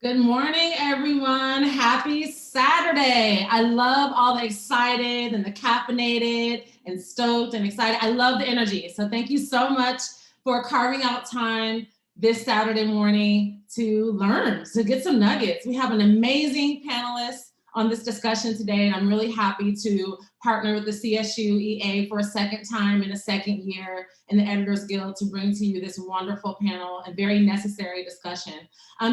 Good morning, everyone. Happy Saturday. I love all the excited and the caffeinated and stoked and excited. I love the energy. So thank you so much for carving out time this Saturday morning to learn, to get some nuggets. We have an amazing panelist on this discussion today, and I'm really happy to partner with the CSU EA for a second time in a second year in the Editors Guild to bring to you this wonderful panel and very necessary discussion.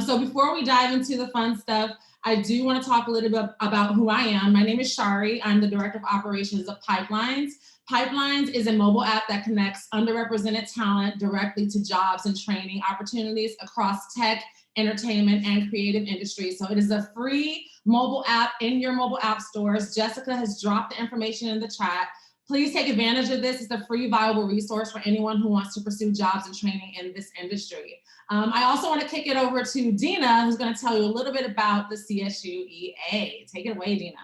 So before we dive into the fun stuff, I do want to talk a little bit about who I am. My name is Shari. I'm the Director of Operations of Pipelines. Pipelines is a mobile app that connects underrepresented talent directly to jobs and training opportunities across tech, entertainment, and creative industries. So it is a free mobile app in your mobile app stores. Jessica has dropped the information in the chat. Please take advantage of this. It's a free, viable resource for anyone who wants to pursue jobs and training in this industry. I also want to kick it over to Dina, who's going to tell you a little bit about the CSU EA. Take it away, Dina.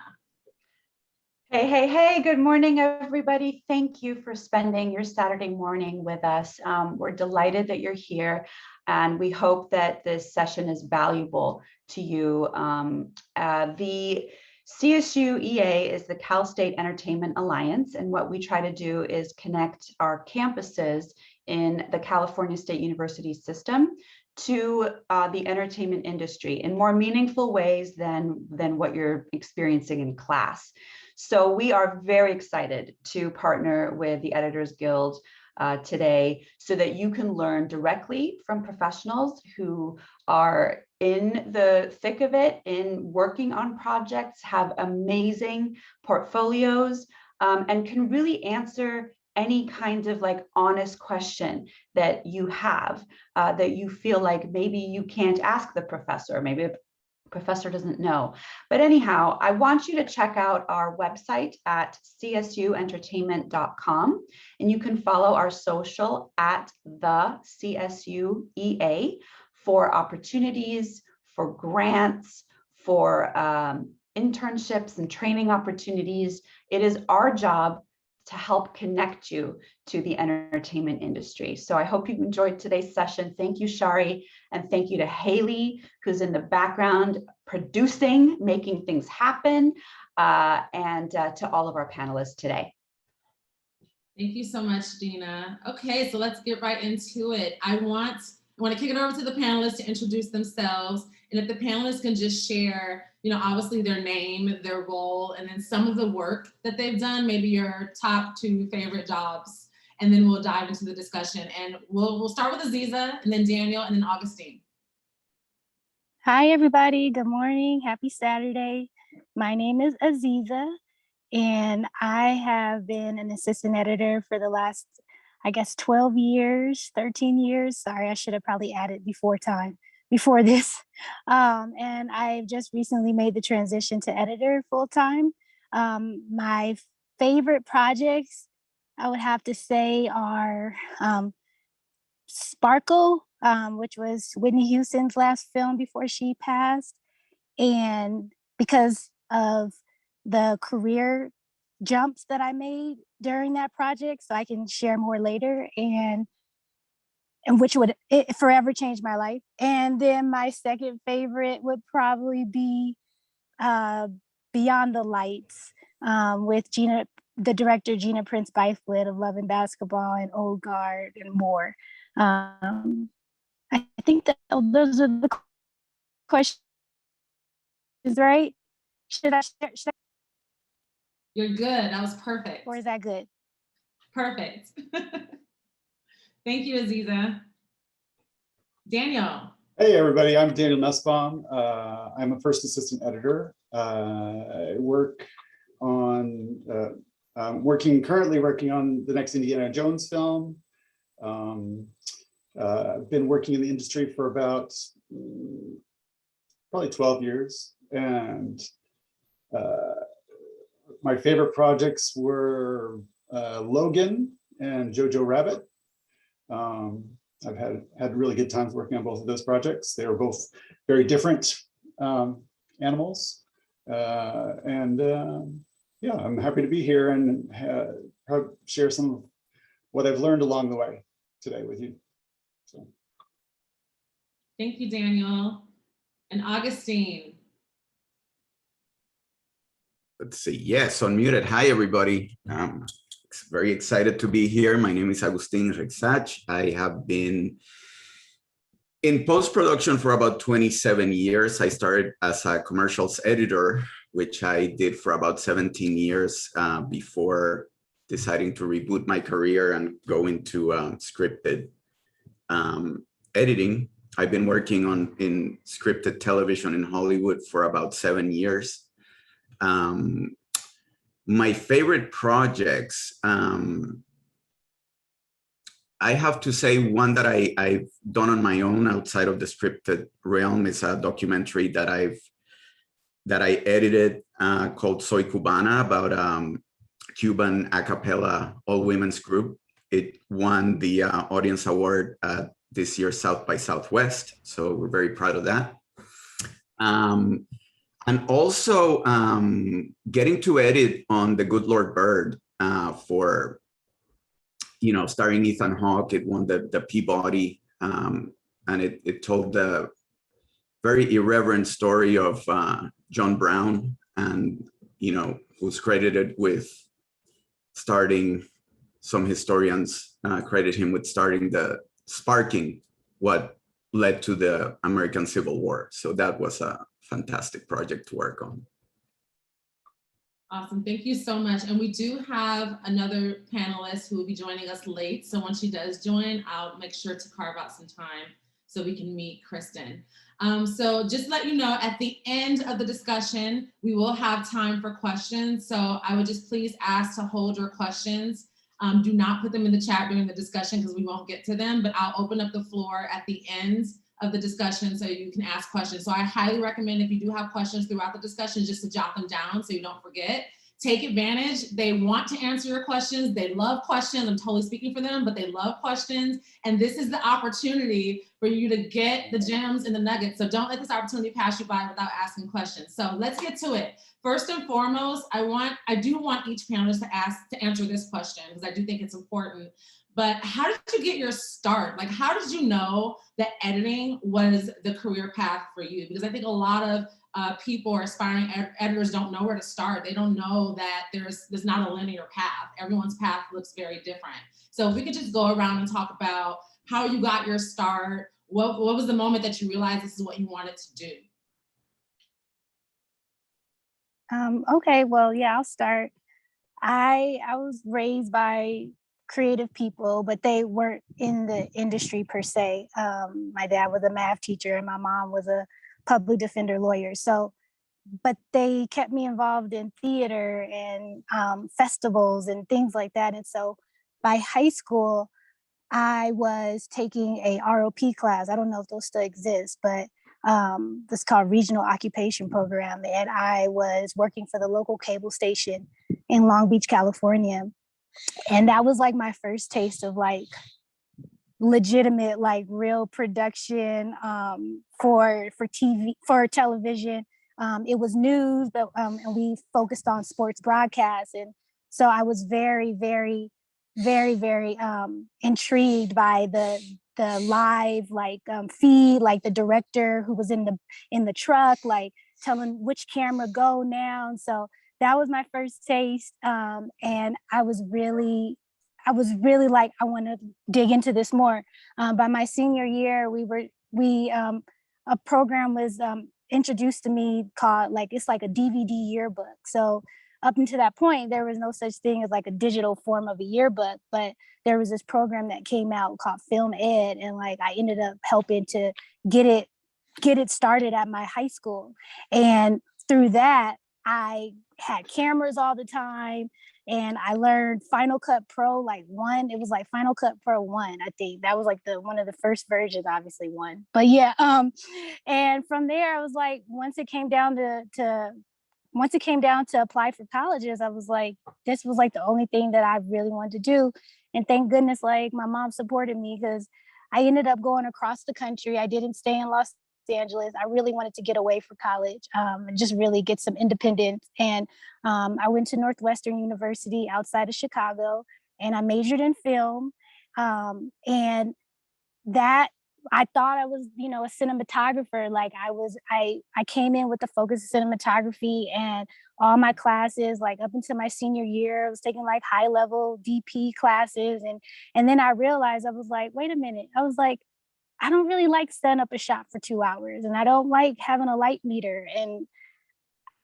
Hey, good morning, everybody. Thank you for spending your Saturday morning with us. We're delighted that you're here, and we hope that this session is valuable to you. The CSU EA is the Cal State Entertainment Alliance, and what we try to do is connect our campuses in the California State University system to the entertainment industry in more meaningful ways than what you're experiencing in class. So we are very excited to partner with the Editors Guild today so that you can learn directly from professionals who are in the thick of it, in working on projects, have amazing portfolios, and can really answer any kind of like honest question that you have, that you feel like maybe you can't ask the professor, maybe a professor doesn't know. But anyhow, I want you to check out our website at csuentertainment.com, and you can follow our social at the CSU EA for opportunities, for grants, for internships and training opportunities. It is our job to help connect you to the entertainment industry. So I hope you enjoyed today's session. Thank you, Shari, and thank you to Haley, who's in the background producing, making things happen, and to all of our panelists today. Thank you so much, Dina. Okay, so let's get right into it. I want to kick it over to the panelists to introduce themselves, and if the panelists can just share, obviously their name, their role, and then some of the work that they've done, maybe your top 2 favorite jobs, and then we'll dive into the discussion. And we'll start with Aziza, and then Daniel, and then Agustín. Hi, everybody. Good morning. Happy Saturday. My name is Aziza, and I have been an assistant editor for the last, 12 years, 13 years. Sorry, I should have probably added before this. And I've just recently made the transition to editor full-time. My favorite projects, I would have to say, are Sparkle, which was Whitney Houston's last film before she passed. And because of the career jumps that I made during that project, so I can share more later, and which would forever change my life. And then my second favorite would probably be Beyond the Lights, with the director Gina Prince Bythewood of Love and Basketball and Old Guard and more. I think that those are the questions, right? Should I? You're good. That was perfect. Or is that good? Perfect. Thank you, Aziza. Daniel. Hey, everybody. I'm Daniel Nussbaum. I'm a first assistant editor. I work on, currently working on the next Indiana Jones film. I've been working in the industry for about probably 12 years. And my favorite projects were Logan and Jojo Rabbit. I've had really good times working on both of those projects. They were both very different animals. Yeah, I'm happy to be here and share some of what I've learned along the way today with you. So. Thank you, Daniel. And Agustín. Let's see. Yes, unmuted. Hi, everybody. Very excited to be here. My name is Agustín Rexach. I have been in post-production for about 27 years. I started as a commercials editor, which I did for about 17 years before deciding to reboot my career and go into scripted editing. I've been working in scripted television in Hollywood for about 7 years. My favorite projects, I have to say one that I've done on my own outside of the scripted realm is a documentary that I edited called Soy Cubana about Cuban a cappella all women's group. It won the audience award at this year's South by Southwest, so we're very proud of that. And also getting to edit on The Good Lord Bird for, starring Ethan Hawke. It won the Peabody, and it told the very irreverent story of John Brown, and who's credited with starting, some historians credit him with sparking what led to the American Civil War. So that was a fantastic project to work on. Awesome, thank you so much. And we do have another panelist who will be joining us late. So once she does join, I'll make sure to carve out some time so we can meet Kristin. So just to let you know, at the end of the discussion, we will have time for questions. So I would just please ask to hold your questions. Do not put them in the chat during the discussion because we won't get to them, but I'll open up the floor at the end of the discussion so you can ask questions. So I highly recommend, if you do have questions throughout the discussion, just to jot them down so you don't forget. Take advantage. They want to answer your questions. They love questions. I'm totally speaking for them, but they love questions. And this is the opportunity for you to get the gems and the nuggets. So don't let this opportunity pass you by without asking questions. So let's get to it. First and foremost, I do want each panelist to answer this question because I do think it's important. But how did you get your start? Like, how did you know that editing was the career path for you? Because I think a lot of people or aspiring editors don't know where to start. They don't know that there's not a linear path. Everyone's path looks very different. So if we could just go around and talk about how you got your start, what was the moment that you realized this is what you wanted to do? Okay, well, yeah, I'll start. I was raised by creative people, but they weren't in the industry per se. My dad was a math teacher and my mom was a public defender lawyer. So, but they kept me involved in theater and festivals and things like that. And so by high school, I was taking a ROP class. I don't know if those still exist, but this is called Regional Occupation Program. And I was working for the local cable station in Long Beach, California. And that was like my first taste of like legitimate, like real production for TV, for television. It was news, but and we focused on sports broadcasts. And so I was very, very, very, very intrigued by the live feed, like the director who was in the truck, like telling which camera go now. And so that was my first taste. And I was really like, I want to dig into this more. By my senior year, a program was introduced to me called it's like a DVD yearbook. So up until that point, there was no such thing as like a digital form of a yearbook, but there was this program that came out called Film Ed. And like, I ended up helping to get it started at my high school. And through that, I had cameras all the time. And I learned Final Cut Pro one. It was like Final Cut Pro 1, I think. That was like one of the first versions, obviously 1. But yeah, and from there I was like, once it came down to apply for colleges, I was like, this was like the only thing that I really wanted to do. And thank goodness, like my mom supported me because I ended up going across the country. I didn't stay in Los Angeles. I really wanted to get away for college and just really get some independence. And I went to Northwestern University outside of Chicago, and I majored in film. And that I thought I was, a cinematographer. Like I came in with the focus of cinematography, and all my classes, like up until my senior year, I was taking like high level DP classes. And then I realized, I was like, wait a minute. I was like, I don't really like setting up a shot for 2 hours, and I don't like having a light meter, and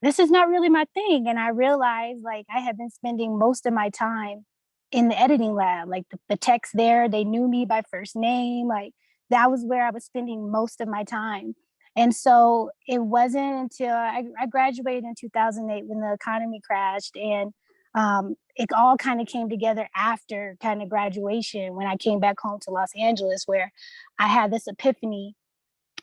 this is not really my thing. And I realized, like, I had been spending most of my time in the editing lab, like the techs there, they knew me by first name. Like that was where I was spending most of my time. And so it wasn't until I graduated in 2008 when the economy crashed, and it all kind of came together after kind of graduation, when I came back home to Los Angeles, where I had this epiphany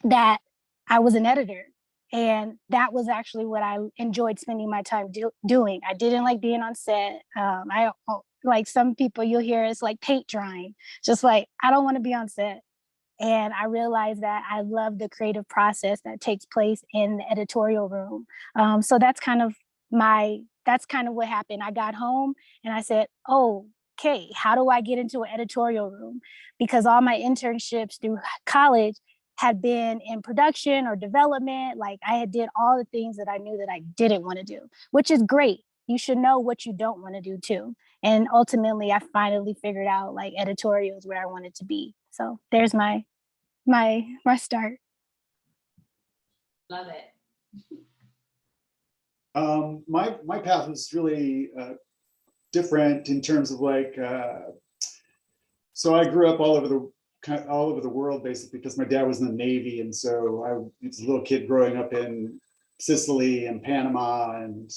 that I was an editor. And that was actually what I enjoyed spending my time doing. I didn't like being on set. I like some people you'll hear it's like paint drying, just like, I don't want to be on set. And I realized that I love the creative process that takes place in the editorial room. So that's kind of what happened. I got home and I said, oh, okay, how do I get into an editorial room? Because all my internships through college had been in production or development. Like I had did all the things that I knew that I didn't want to do, which is great. You should know what you don't want to do too. And ultimately, I finally figured out like editorial is where I wanted to be. So there's my start. Love it. My path was really different in terms of like, so I grew up all over the world basically, because my dad was in the Navy, and so I was a little kid growing up in Sicily and Panama, and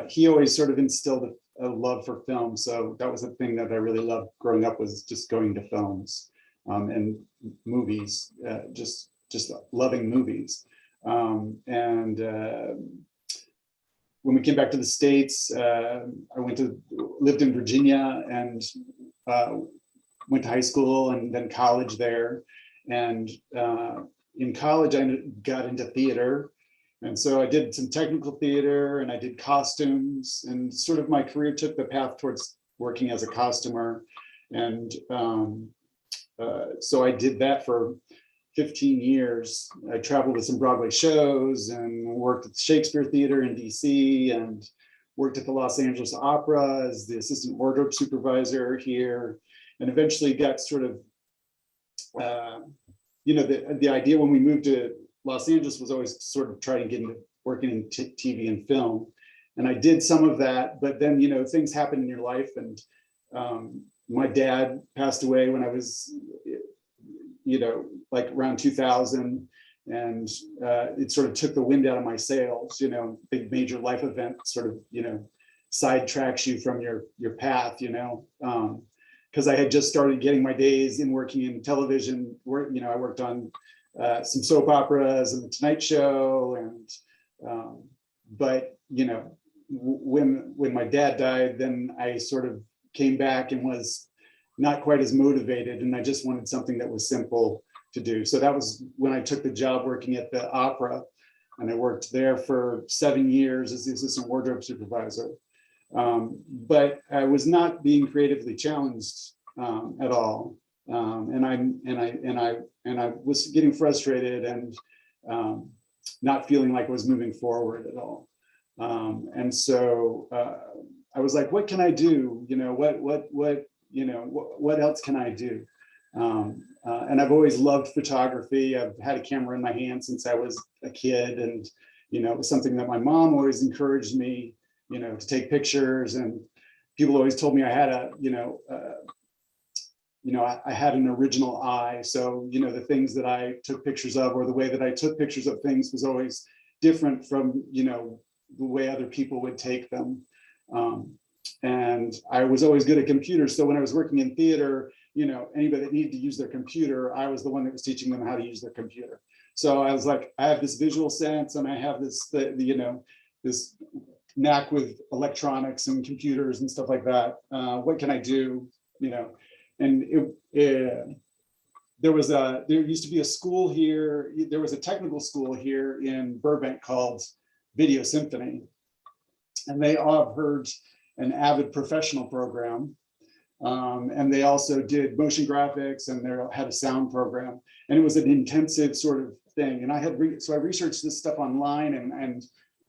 he always sort of instilled a love for film. So that was the thing that I really loved growing up, was just going to films and movies, just loving movies. And when we came back to the States, I lived in Virginia and went to high school and then college there. And in college, I got into theater. And so I did some technical theater and I did costumes, and sort of my career took the path towards working as a costumer. And so I did that for 15 years. I traveled with some Broadway shows and worked at the Shakespeare Theater in DC, and worked at the Los Angeles Opera as the assistant wardrobe supervisor here, and eventually got sort of, the idea when we moved to Los Angeles was always sort of trying to get into working in TV and film. And I did some of that, but then, things happen in your life. And my dad passed away when I was, like around 2000. And it sort of took the wind out of my sails, big major life event sort of, sidetracks you from your path, because I had just started getting my days in working in television. I worked on some soap operas and the Tonight Show, and but when my dad died, then I sort of came back and was not quite as motivated, and I just wanted something that was simple to do. So that was when I took the job working at the opera, and I worked there for 7 years as the assistant wardrobe supervisor. But I was not being creatively challenged at all, and I was getting frustrated and not feeling like I was moving forward at all. And so I was like, what can I do? What else can I do? And I've always loved photography. I've had a camera in my hand since I was a kid, and it was something that my mom always encouraged me, to take pictures. And people always told me I had I had an original eye. So the things that I took pictures of, or the way that I took pictures of things, was always different from the way other people would take them. And I was always good at computers. So when I was working in theater, anybody that needed to use their computer, I was the one that was teaching them how to use their computer. So I was like, I have this visual sense, and I have this, this knack with electronics and computers and stuff like that. What can I do? And there used to be a school here. There was a technical school here in Burbank called Video Symphony, and they offered an Avid professional program. And they also did motion graphics, and they had a sound program, and it was an intensive sort of thing. And I had so I researched this stuff online, and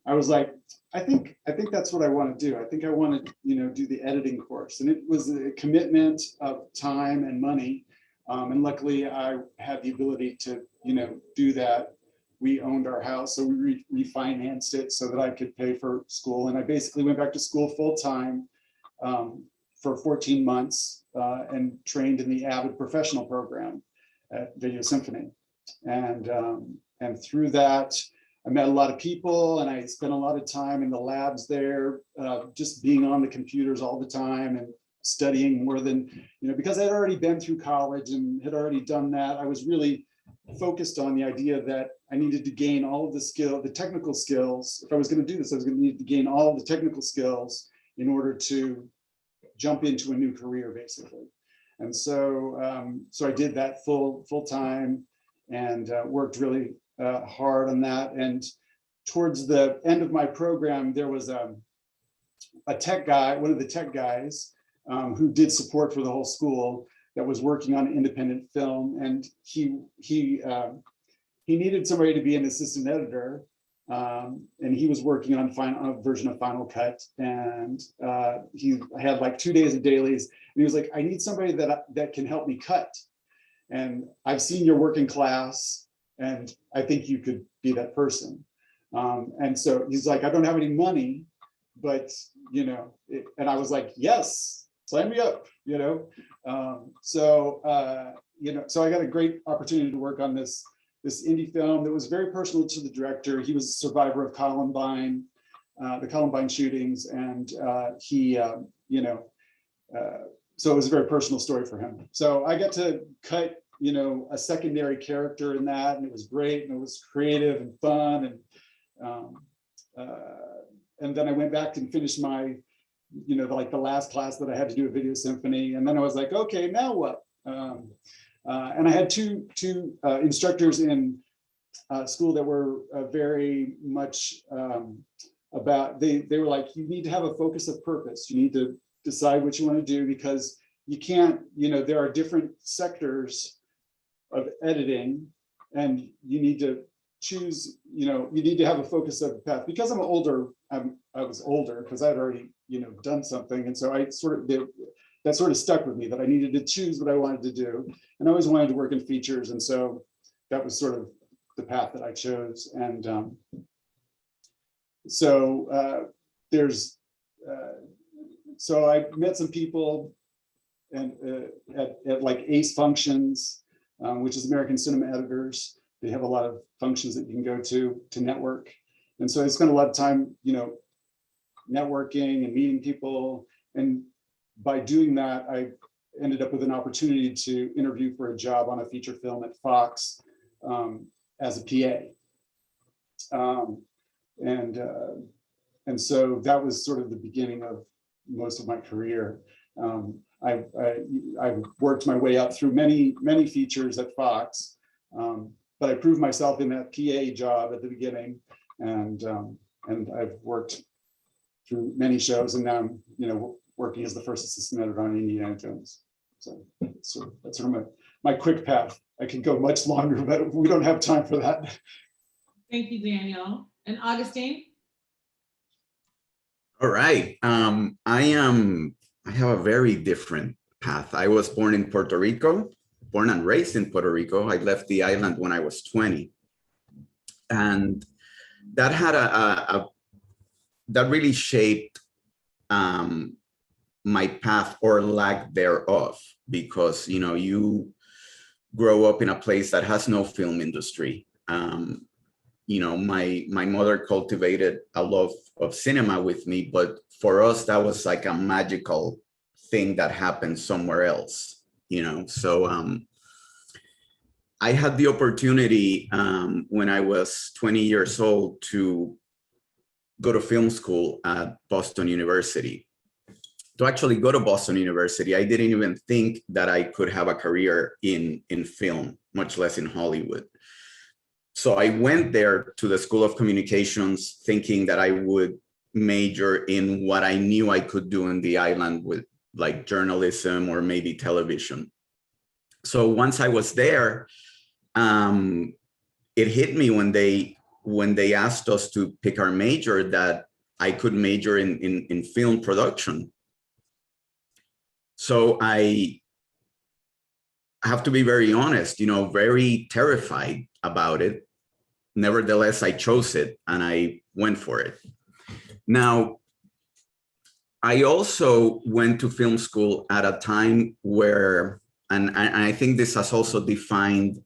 I was like, I think that's what I want to do. I think I want to, do the editing course. And it was a commitment of time and money. And luckily I had the ability to, do that. We owned our house, so we refinanced it so that I could pay for school. And I basically went back to school full time for 14 months and trained in the Avid professional program at Video Symphony. And through that, I met a lot of people, and I spent a lot of time in the labs there, just being on the computers all the time and studying more than, because I'd already been through college and had already done that. I was really focused on the idea that I needed to gain all of the technical skills. If I was going to do this, I was going to need to gain all of the technical skills in order to jump into a new career, basically. And so, so I did that full time and worked really hard on that. And towards the end of my program, there was a tech guy, one of the tech guys, who did support for the whole school, that was working on independent film, and he needed somebody to be an assistant editor, and he was working on a version of Final Cut, and he had like 2 days of dailies, and he was like, I need somebody that can help me cut, and I've seen your working class, and I think you could be that person. And so he's like, I don't have any money, but and I was like, yes, sign me up, so I got a great opportunity to work on this indie film that was very personal to the director. He was a survivor of Columbine, the Columbine shootings, and so it was a very personal story for him. So I got to cut, a secondary character in that, and it was great, and it was creative and fun, and then I went back and finished my, like the last class that I had to do a Video Symphony, and then I was like, okay, now what? And I had two instructors in school that were very much about, they were like, you need to have a focus of purpose. You need to decide what you want to do, because you can't, there are different sectors of editing, and you need to choose, you need to have a focus of the path. Because I'm older, I was older because I'd already, done something. And so I that sort of stuck with me, that I needed to choose what I wanted to do. And I always wanted to work in features. And so that was sort of the path that I chose. And so I met some people and at like ACE functions, which is American Cinema Editors. They have a lot of functions that you can go to network. And so I spent a lot of time, networking and meeting people. And by doing that, I ended up with an opportunity to interview for a job on a feature film at Fox as a PA. And so that was sort of the beginning of most of my career. I worked my way up through many features at Fox, but I proved myself in that PA job at the beginning, and I've worked through many shows, and now I'm working as the first assistant editor on Indiana Jones. So that's sort of my quick path. I could go much longer, but we don't have time for that. Thank you, Daniel. And Agustín? All right. I have a very different path. I was born in Puerto Rico, born and raised in Puerto Rico. I left the island when I was 20. And that had that really shaped my path, or lack thereof, because, you grow up in a place that has no film industry. My mother cultivated a love of cinema with me, but for us, that was like a magical thing that happened somewhere else, So I had the opportunity when I was 20 years old to go to film school at Boston University. To actually go to Boston University, I didn't even think that I could have a career in film, much less in Hollywood. So I went there to the School of Communications thinking that I would major in what I knew I could do in the island with like journalism or maybe television. So once I was there, it hit me when they asked us to pick our major that I could major in film production. So I have to be very honest, very terrified about it. Nevertheless, I chose it and I went for it. Now, I also went to film school at a time where, and I think this has also defined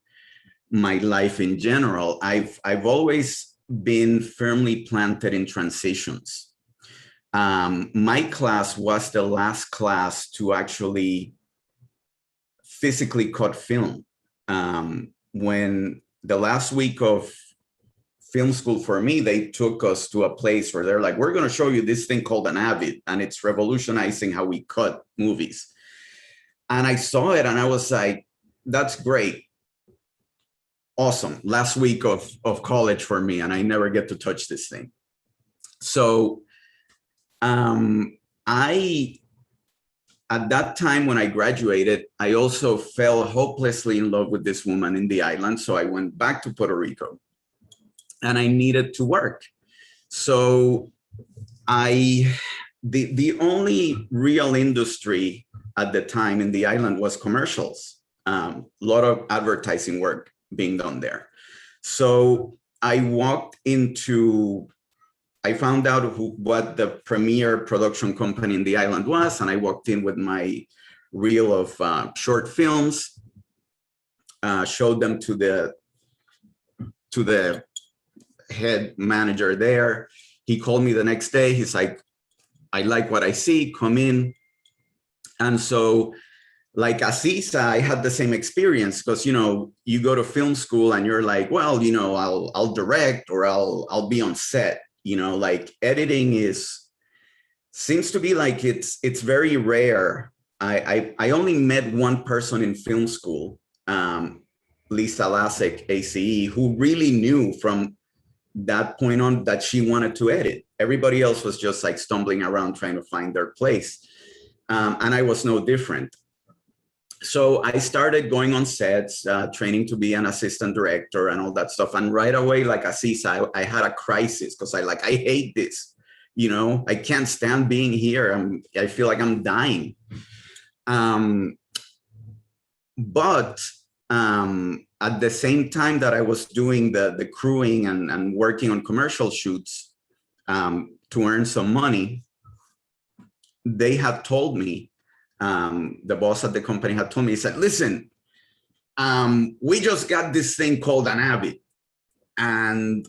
my life in general, I've always been firmly planted in transitions. My class was the last class to actually physically cut film. When the last week of film school for me, they took us to a place where they're like, we're going to show you this thing called an Avid, and it's revolutionizing how we cut movies. And I saw it and I was like, that's great. Awesome. Last week of college for me, and I never get to touch this thing. So at that time when I graduated, I also fell hopelessly in love with this woman in the island. So I went back to Puerto Rico and I needed to work. So the only real industry at the time in the island was commercials. A lot of advertising work being done there. So I found out what the premier production company in the island was, and I walked in with my reel of short films, showed them to the head manager there. He called me the next day. He's like, I like what I see, come in. And so like Aziza, I had the same experience because, you go to film school and you're like, well, I'll direct or I'll be on set, like editing seems to be like it's very rare. I only met one person in film school, Lisa Lasek, ACE, who really knew from that point on that she wanted to edit. Everybody else was just like stumbling around trying to find their place. And I was no different. So I started going on sets, training to be an assistant director and all that stuff. And right away, like Aziza, I had a crisis because I hate this. I can't stand being here. I feel like I'm dying. But at the same time that I was doing the crewing and working on commercial shoots to earn some money, they had told me, the boss at the company had told me, he said, listen, we just got this thing called an Avid. And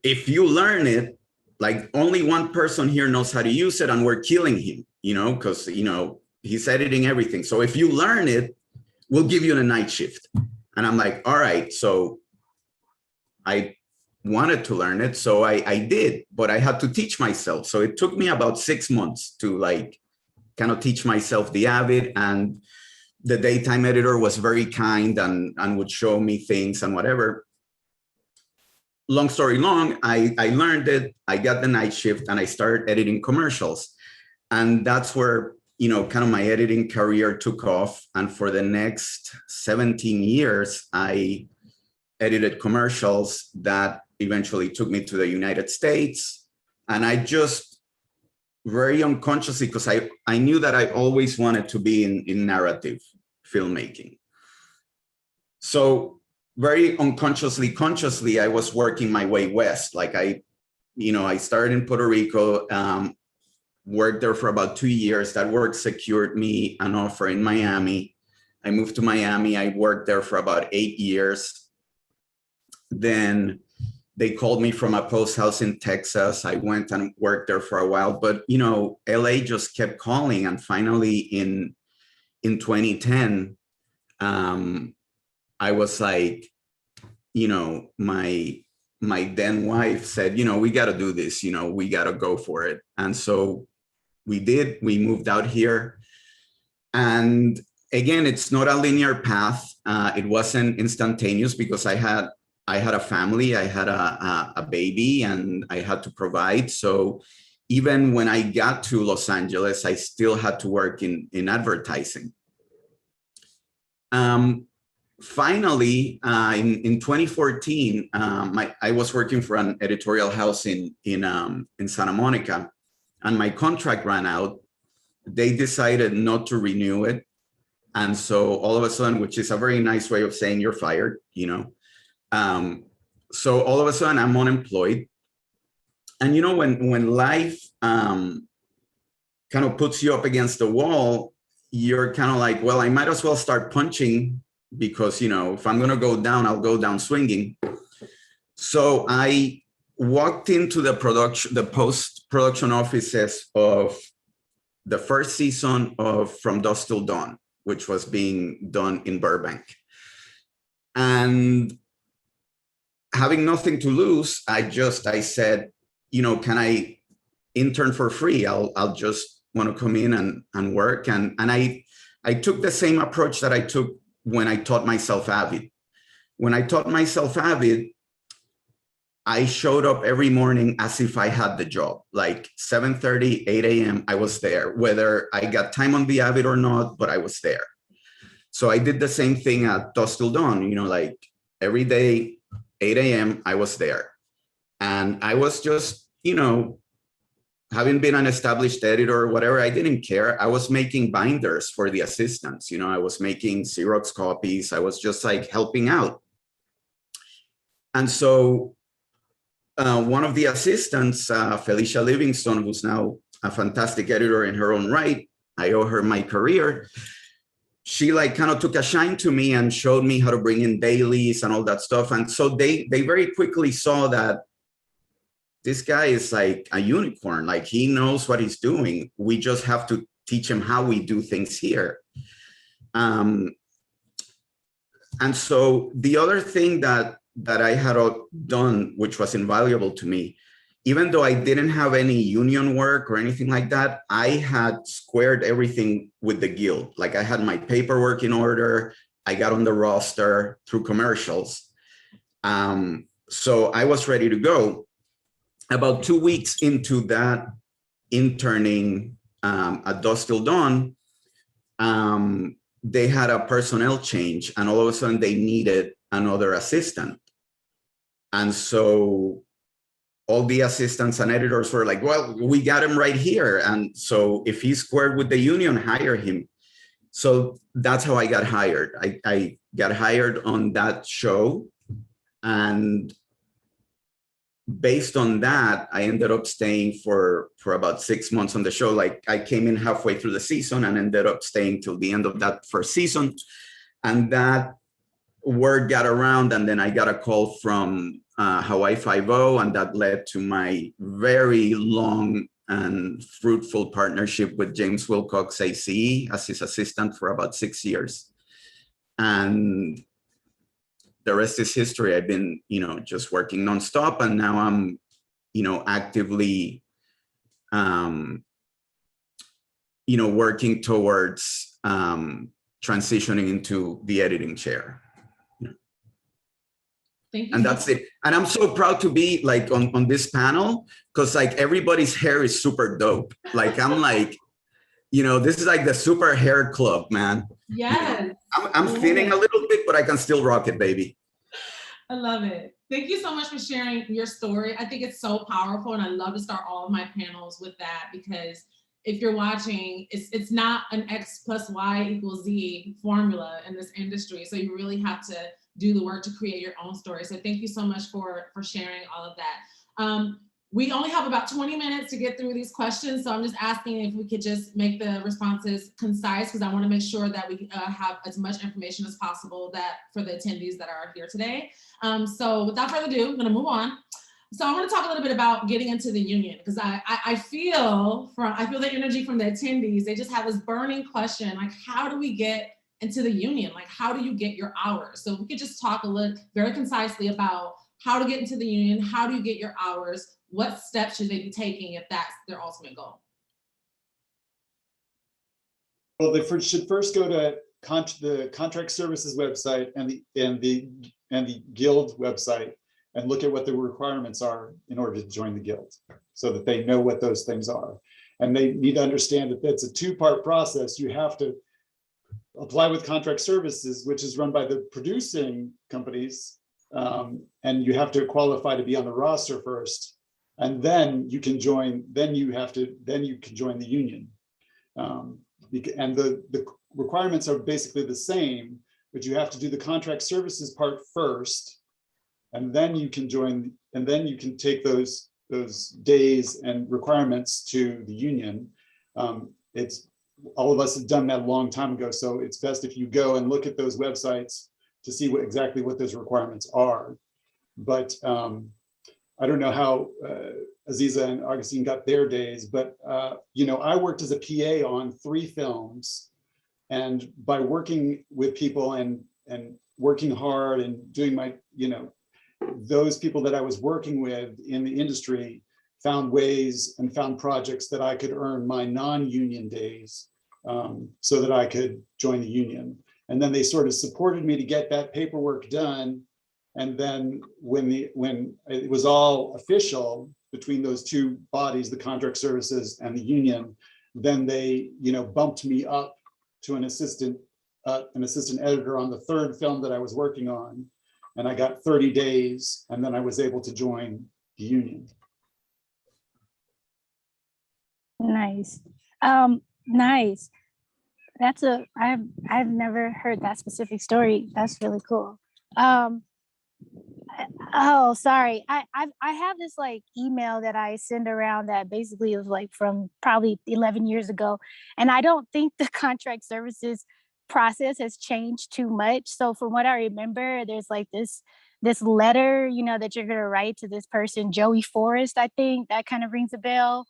if you learn it, like only one person here knows how to use it and we're killing him, because, he's editing everything. So if you learn it, we'll give you a night shift. And I'm like, all right. So I wanted to learn it. So I did, but I had to teach myself. So it took me about 6 months to kind of teach myself the Avid, and the daytime editor was very kind and would show me things and whatever. Long story long, I learned it, I got the night shift and I started editing commercials. And that's where, kind of my editing career took off. And for the next 17 years, I edited commercials that eventually took me to the United States. And I just very unconsciously, because I knew that I always wanted to be in narrative filmmaking. So very unconsciously, consciously, I was working my way west. Like I started in Puerto Rico, worked there for about 2 years. That work secured me an offer in Miami. I moved to Miami. I worked there for about 8 years. Then they called me from a post house in Texas. I went and worked there for a while, but LA just kept calling. And finally in 2010, I was like, my then wife said, we got to do this, we got to go for it. And so we did. We moved out here. And again, it's not a linear path. It wasn't instantaneous because I had a family, I had a baby, and I had to provide. So even when I got to Los Angeles, I still had to work in advertising. Finally, in 2014, I was working for an editorial house in Santa Monica, and my contract ran out. They decided not to renew it. And so all of a sudden, which is a very nice way of saying you're fired, you know. So all of a sudden I'm unemployed. And you know, when life kind of puts you up against the wall, you're kind of like, well, I might as well start punching, because, you know, if I'm going to go down, I'll go down swinging. So I walked into the post-production offices of the first season of From Dusk Till Dawn, which was being done in Burbank. And having nothing to lose, I said, you know, can I intern for free? I'll just want to come in and work. And I took the same approach that I took when I taught myself Avid. When I taught myself Avid, I showed up every morning as if I had the job, like 7:30, 8 a.m. I was there, whether I got time on the Avid or not, but I was there. So I did the same thing at Dusk Till Dawn, you know, like every day, 8 a.m. I was there. And I was just, you know, having been an established editor or whatever, I didn't care. I was making binders for the assistants, you know, I was making Xerox copies. I was just like helping out. And so one of the assistants, Felicia Livingston, who's now a fantastic editor in her own right, I owe her my career. She like kind of took a shine to me and showed me how to bring in dailies and all that stuff. And so they very quickly saw that this guy is like a unicorn, like he knows what he's doing. We just have to teach him how we do things here. And so the other thing that I had done, which was invaluable to me, even though I didn't have any union work or anything like that, I had squared everything with the guild. Like I had my paperwork in order. I got on the roster through commercials. So I was ready to go. About 2 weeks into that interning at Dusk Till Dawn, they had a personnel change, and all of a sudden they needed another assistant. And so all the assistants and editors were like, well, we got him right here. And so if he's squared with the union, hire him. So that's how I got hired. I got hired on that show. And based on that, I ended up staying for about 6 months on the show. Like I came in halfway through the season and ended up staying till the end of that first season. And that word got around, and then I got a call from Hawaii Five-0, and that led to my very long and fruitful partnership with James Wilcox ACE as his assistant for about 6 years. And the rest is history. I've been, you know, just working nonstop, and now I'm, you know, actively, you know, working towards transitioning into the editing chair. Thank you. And that's it. And I'm so proud to be like on this panel, because like everybody's hair is super dope. Like I'm like, you know, this is like the super hair club, man. Yes. You know, I'm thinning a little bit, but I can still rock it, baby. I love it. Thank you so much for sharing your story. I think it's so powerful, and I love to start all of my panels with that, because if you're watching, it's not an X plus Y equals Z formula in this industry. So you really have to do the work to create your own story. So thank you so much for sharing all of that. We only have about 20 minutes to get through these questions. So I'm just asking if we could just make the responses concise, because I want to make sure that we have as much information as possible that for the attendees that are here today. So without further ado, I'm going to move on. So I want to talk a little bit about getting into the union, because I feel the energy from the attendees. They just have this burning question, like, how do we get into the union? Like, how do you get your hours? So we could just talk a little very concisely about how to get into the union. How do you get your hours? What steps should they be taking if that's their ultimate goal? Well, they should first go to the contract services website and the guild website, and look at what the requirements are in order to join the guild, so that they know what those things are. And they need to understand that that's a two-part process. You have to apply with contract services, which is run by the producing companies, and you have to qualify to be on the roster first, and then you can join. Then you can join the union, and the requirements are basically the same, but you have to do the contract services part first, and then you can join, and then you can take those days and requirements to the union. It's all of us have done that a long time ago, so it's best if you go and look at those websites to see exactly what those requirements are. But I don't know how Aziza and Agustín got their days, but I worked as a PA on 3 films, and by working with people and working hard and doing my, those people that I was working with in the industry found ways and found projects that I could earn my non-union days, so that I could join the union. And then they sort of supported me to get that paperwork done. And then when it was all official between those two bodies, the contract services and the union, then they, bumped me up to an assistant editor on the 3rd film that I was working on. And I got 30 days, and then I was able to join the union. Nice. Nice. I've never heard that specific story. That's really cool. Oh, sorry. I have this email that I send around that basically is from probably 11 years ago. And I don't think the contract services process has changed too much. So from what I remember, there's this letter, that you're going to write to this person, Joey Forrest, I think that kind of rings a bell.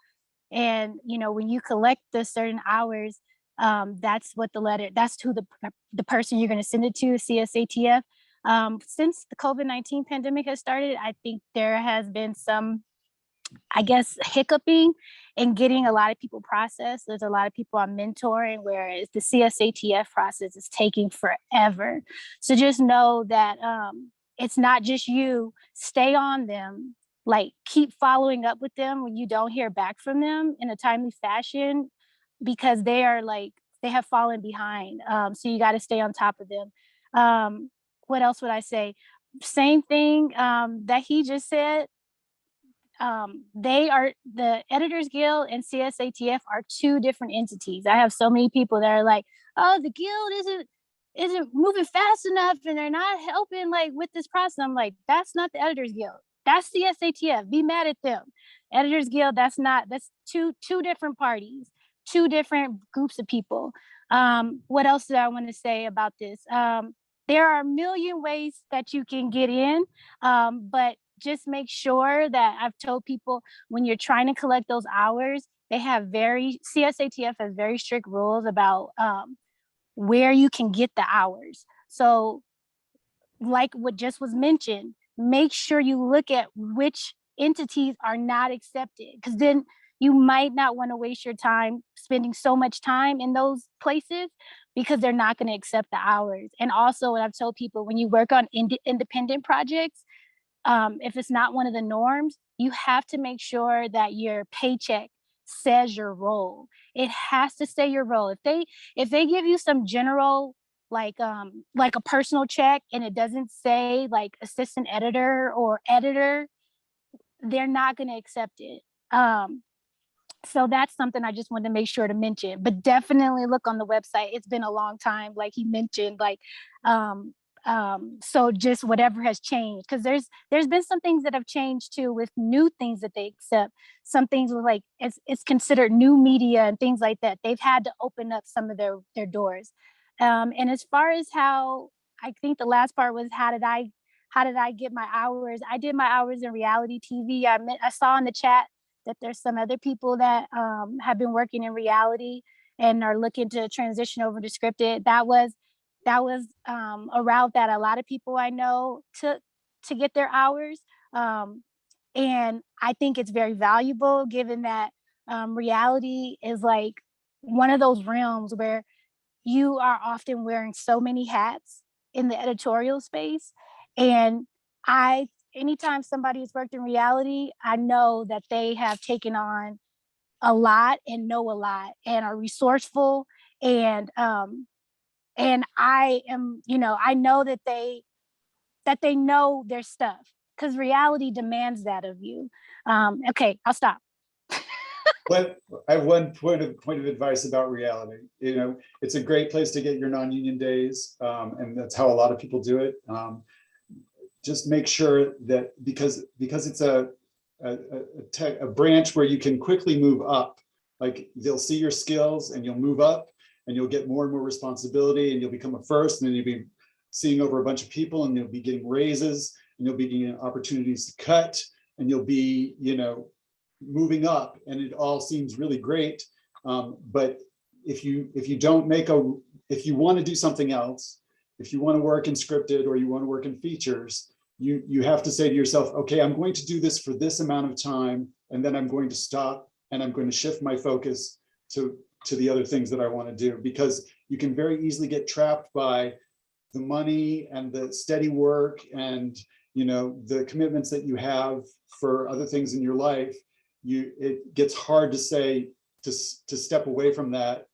And, when you collect the certain hours, that's what that's who the person you're going to send it to, CSATF. Since the COVID-19 pandemic has started, I think there has been some, hiccuping in getting a lot of people processed. There's a lot of people I'm mentoring, whereas the CSATF process is taking forever. So just know that it's not just you. Stay on them. Keep following up with them when you don't hear back from them in a timely fashion, because they have fallen behind. So you got to stay on top of them. What else would I say? Same thing that he just said. The Editors Guild and CSATF are 2 different entities. I have so many people that are like, oh, the guild isn't moving fast enough and they're not helping with this process. I'm like, that's not the Editors Guild. That's CSATF. Be mad at them. Editors Guild, that's two different parties, 2 different groups of people. What else do I want to say about this? There are a million ways that you can get in, but just make sure that I've told people when you're trying to collect those hours, CSATF has very strict rules about where you can get the hours. So like what just was mentioned, make sure you look at which entities are not accepted, because then you might not want to waste your time spending so much time in those places because they're not going to accept the hours. And also what I've told people, when you work on independent projects, if it's not one of the norms, you have to make sure that your paycheck says your role. It has to say your role. If they give you some general like a personal check and it doesn't say assistant editor or editor, they're not going to accept it. So that's something I just wanted to make sure to mention, but definitely look on the website. It's been a long time, like he mentioned, so just whatever has changed, because there's been some things that have changed too with new things that they accept. Some things with it's considered new media and things like that. They've had to open up some of their doors. And as far as how, I think the last part was how did I get my hours? I did my hours in reality TV. I saw in the chat that there's some other people that have been working in reality and are looking to transition over to scripted. That was a route that a lot of people I know took to get their hours. And I think it's very valuable, given that reality is one of those realms where you are often wearing so many hats in the editorial space. And anytime somebody has worked in reality, I know that they have taken on a lot and know a lot and are resourceful. And I am, I know that they know their stuff, because reality demands that of you. Okay, I'll stop. But I have one point of advice about reality. It's a great place to get your non-union days, and that's how a lot of people do it. Just make sure that because it's a branch where you can quickly move up. Like, they'll see your skills and you'll move up and you'll get more and more responsibility, and you'll become a first, and then you'll be seeing over a bunch of people, and you'll be getting raises, and you'll be getting opportunities to cut, and you'll be, moving up, and it all seems really great. But if you want to do something else, if you want to work in scripted or you want to work in features, you have to say to yourself, okay, I'm going to do this for this amount of time, and then I'm going to stop, and I'm going to shift my focus to the other things that I want to do, because you can very easily get trapped by the money and the steady work and the commitments that you have for other things in your life. It gets hard to say to step away from that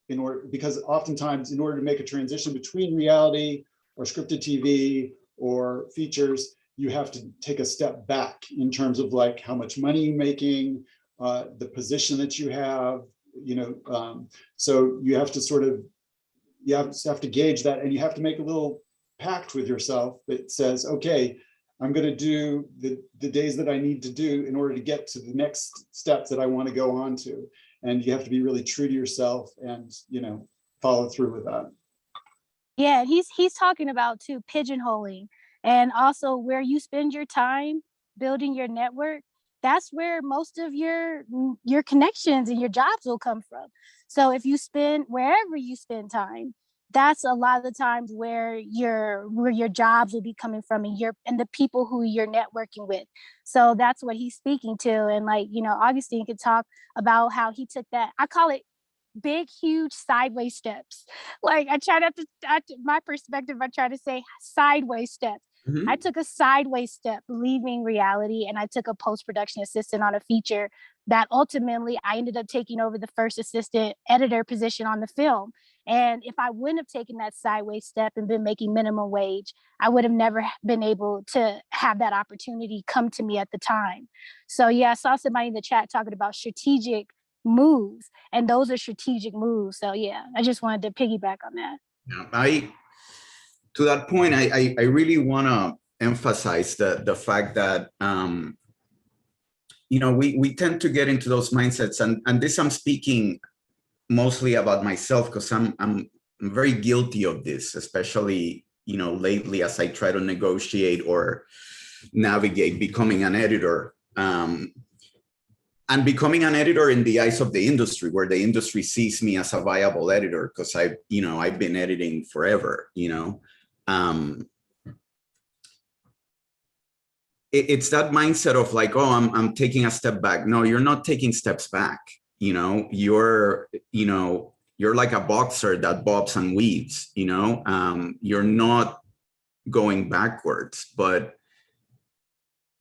because oftentimes in order to make a transition between reality or scripted TV or features, you have to take a step back in terms of like how much money you're making, the position that you have, so you have to gauge that, and you have to make a little pact with yourself that says, okay, I'm going to do the days that I need to do in order to get to the next steps that I want to go on to. And you have to be really true to yourself and, follow through with that. Yeah, he's talking about too, pigeonholing, and also where you spend your time building your network. That's where most of your connections and your jobs will come from. So if you spend wherever you spend time, that's a lot of the times where your jobs will be coming from, and the people who you're networking with. So that's what he's speaking to. And Agustín could talk about how he took that. I call it big, huge sideways steps. Like, I try not to, my perspective, I try to say sideways steps. Mm-hmm. I took a sideways step leaving reality, and I took a post-production assistant on a feature that ultimately I ended up taking over the first assistant editor position on the film. And if I wouldn't have taken that sideways step and been making minimum wage, I would have never been able to have that opportunity come to me at the time. So yeah, I saw somebody in the chat talking about strategic moves, and those are strategic moves. So yeah, I just wanted to piggyback on that. Yeah, to that point, I really want to emphasize the fact that we tend to get into those mindsets, and this I'm speaking mostly about myself, because I'm very guilty of this, especially lately as I try to negotiate or navigate becoming an editor. And becoming an editor in the eyes of the industry, where the industry sees me as a viable editor, because I've been editing forever. It's that mindset of like, oh, I'm taking a step back. No, you're not taking steps back. You're like a boxer that bobs and weaves. You're not going backwards, but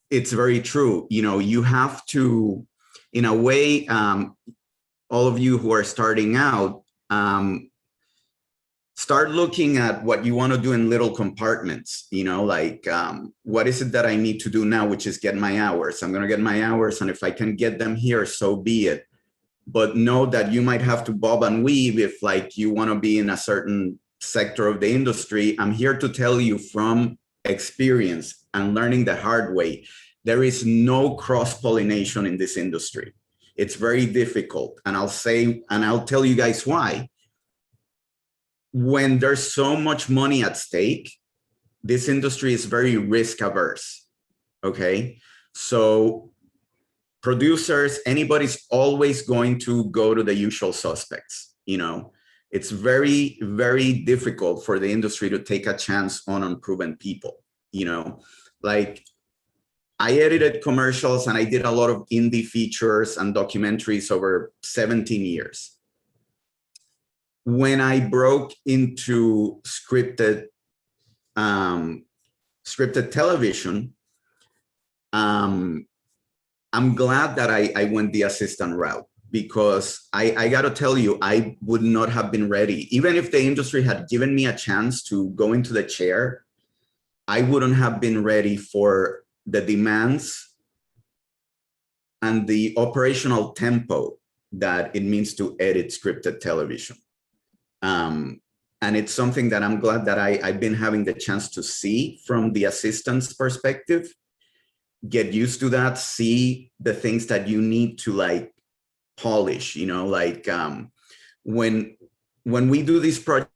it's very true. You have to, in a way, all of you who are starting out, start looking at what you want to do in little compartments, what is it that I need to do now, which is get my hours. I'm going to get my hours, and if I can get them here, so be it. But know that you might have to bob and weave if you want to be in a certain sector of the industry. I'm here to tell you from experience and learning the hard way, there is no cross-pollination in this industry. It's very difficult. And I'll tell you guys why. When there's so much money at stake, this industry is very risk averse. Okay. So producers, anybody's always going to go to the usual suspects. It's very, very difficult for the industry to take a chance on unproven people. I edited commercials, and I did a lot of indie features and documentaries over 17 years. When I broke into scripted television, I'm glad that I went the assistant route, because I got to tell you, I would not have been ready. Even if the industry had given me a chance to go into the chair, I wouldn't have been ready for the demands and the operational tempo that it means to edit scripted television. And it's something that I'm glad that I've been having the chance to see from the assistant's perspective, get used to that, see the things that you need to like polish, you know, like when we do this project.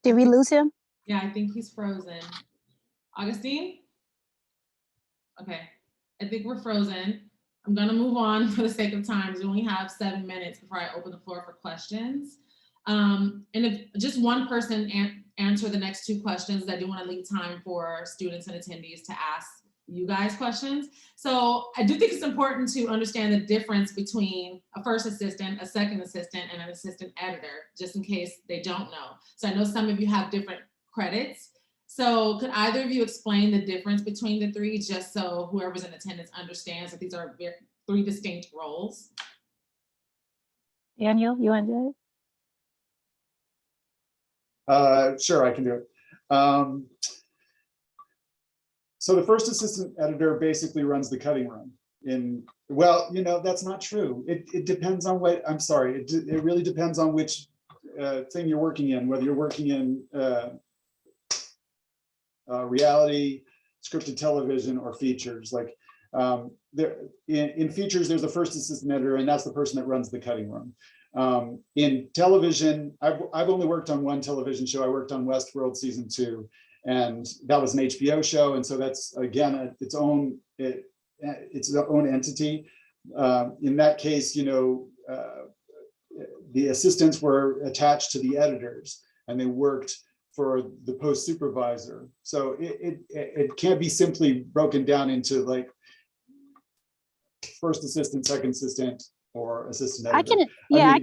Did we lose him? Yeah, I think he's frozen. Agustín? Okay, I think we're frozen. I'm gonna move on for the sake of time, because we only have 7 minutes before I open the floor for questions. And if just one person answer the next 2 questions, I do want to leave time for students and attendees to ask you guys questions. So I do think it's important to understand the difference between a first assistant, a second assistant, and an assistant editor, just in case they don't know. So I know some of you have different credits. So could either of you explain the difference between the 3, just so whoever's in attendance understands that these are 3 distinct roles? Daniel, you want to do it? Sure, I can do it. So the first assistant editor basically runs the cutting room. Well, you know, that's not true. It depends on what, I'm sorry, it really depends on which thing you're working in, whether you're working in reality, scripted television, or features. Like in features, there's a first assistant editor, and that's the person that runs the cutting room. In television, I've only worked on one television show. I worked on Westworld season 2, and that was an HBO show. And so that's, again, its own entity. In that case, you know, the assistants were attached to the editors, and they worked for the post supervisor. So it can't be simply broken down into like first assistant, second assistant, or assistant editor. I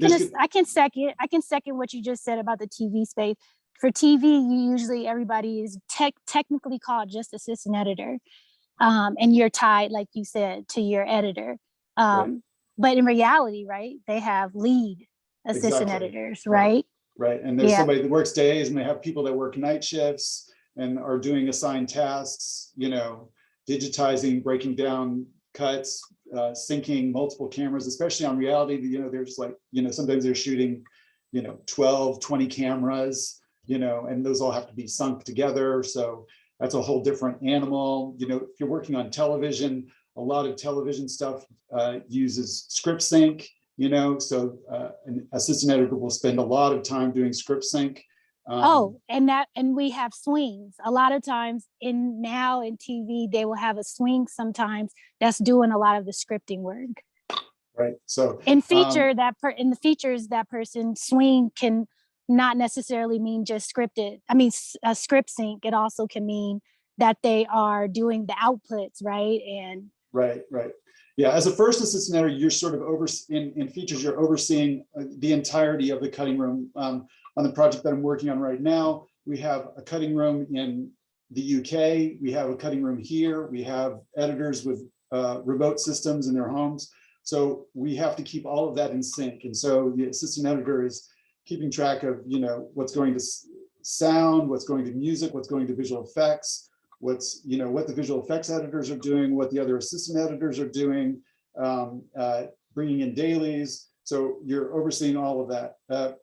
can second what you just said about the TV space. For TV, usually everybody is technically called just assistant editor, and you're tied, like you said, to your editor. Right. But in reality, right, they have lead assistant editors, right? Right, and there's somebody that works days, and they have people that work night shifts and are doing assigned tasks, you know, digitizing, breaking down cuts, syncing multiple cameras, especially on reality. You know, there's like, you know, sometimes they're shooting, you know, 12, 20 cameras, you know, and those all have to be sunk together. So that's a whole different animal. You know, if you're working on television, a lot of television stuff uses script sync. You know, so an assistant editor will spend a lot of time doing script sync. And we have swings. A lot of times in TV, they will have a swing sometimes that's doing a lot of the scripting work. Right. So in the features, that person swing can not necessarily mean just scripted. I mean, a script sync. It also can mean that they are doing the outputs, right? And right. Yeah, as a first assistant editor, you're sort of in features, you're overseeing the entirety of the cutting room. On the project that I'm working on right now, we have a cutting room in the UK, we have a cutting room here, we have editors with remote systems in their homes. So we have to keep all of that in sync. And so the assistant editor is keeping track of, you know, what's going to sound, what's going to music, what's going to visual effects, what's, you know, what the visual effects editors are doing, what the other assistant editors are doing, bringing in dailies. So you're overseeing all of that. A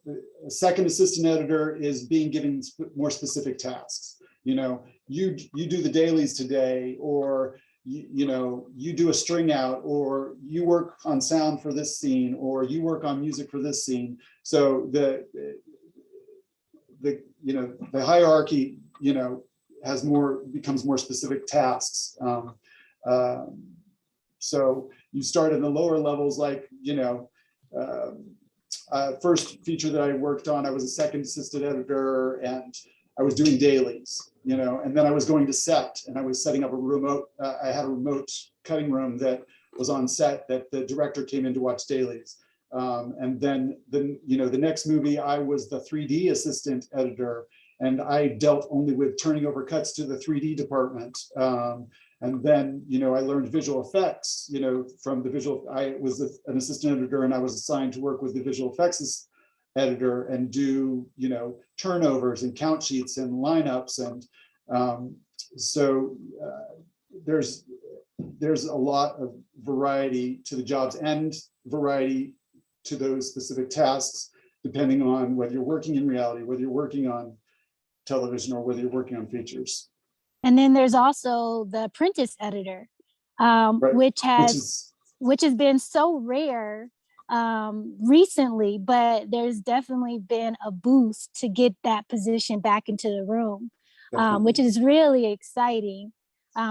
second assistant editor is being given more specific tasks. You know, you do the dailies today, or you know, you do a string out, or you work on sound for this scene, or you work on music for this scene. So the you know, the hierarchy, you know, becomes more specific tasks. So you start in the lower levels, like, you know, first feature that I worked on, I was a second assistant editor, and I was doing dailies, you know, and then I was going to set, and I was setting up a remote, I had a remote cutting room that was on set that the director came in to watch dailies. And then, you know, the next movie, I was the 3D assistant editor, And I dealt only with turning over cuts to the 3D department. And then, I learned visual effects, from the I was an assistant editor, and I was assigned to work with the visual effects editor and do, turnovers and count sheets and lineups. And so there's a lot of variety to the jobs and variety to those specific tasks, depending on whether you're working in reality, whether you're working on television, or whether you're working on features. And then there's also the apprentice editor, Right. which has been so rare recently, but there's definitely been a boost to get that position back into the room, which is really exciting.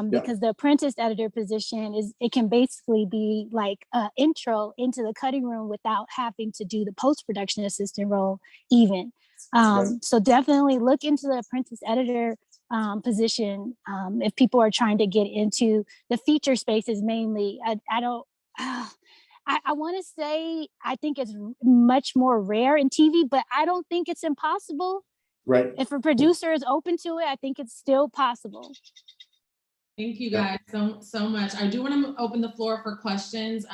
Because the apprentice editor position it can basically be like an intro into the cutting room without having to do the post-production assistant role even. So definitely look into the apprentice editor position if people are trying to get into the feature spaces mainly. I want to say I think it's much more rare in TV, but I don't think it's impossible. Right. If a producer is open to it, I think it's still possible. Thank you guys so much. I do want to open the floor for questions.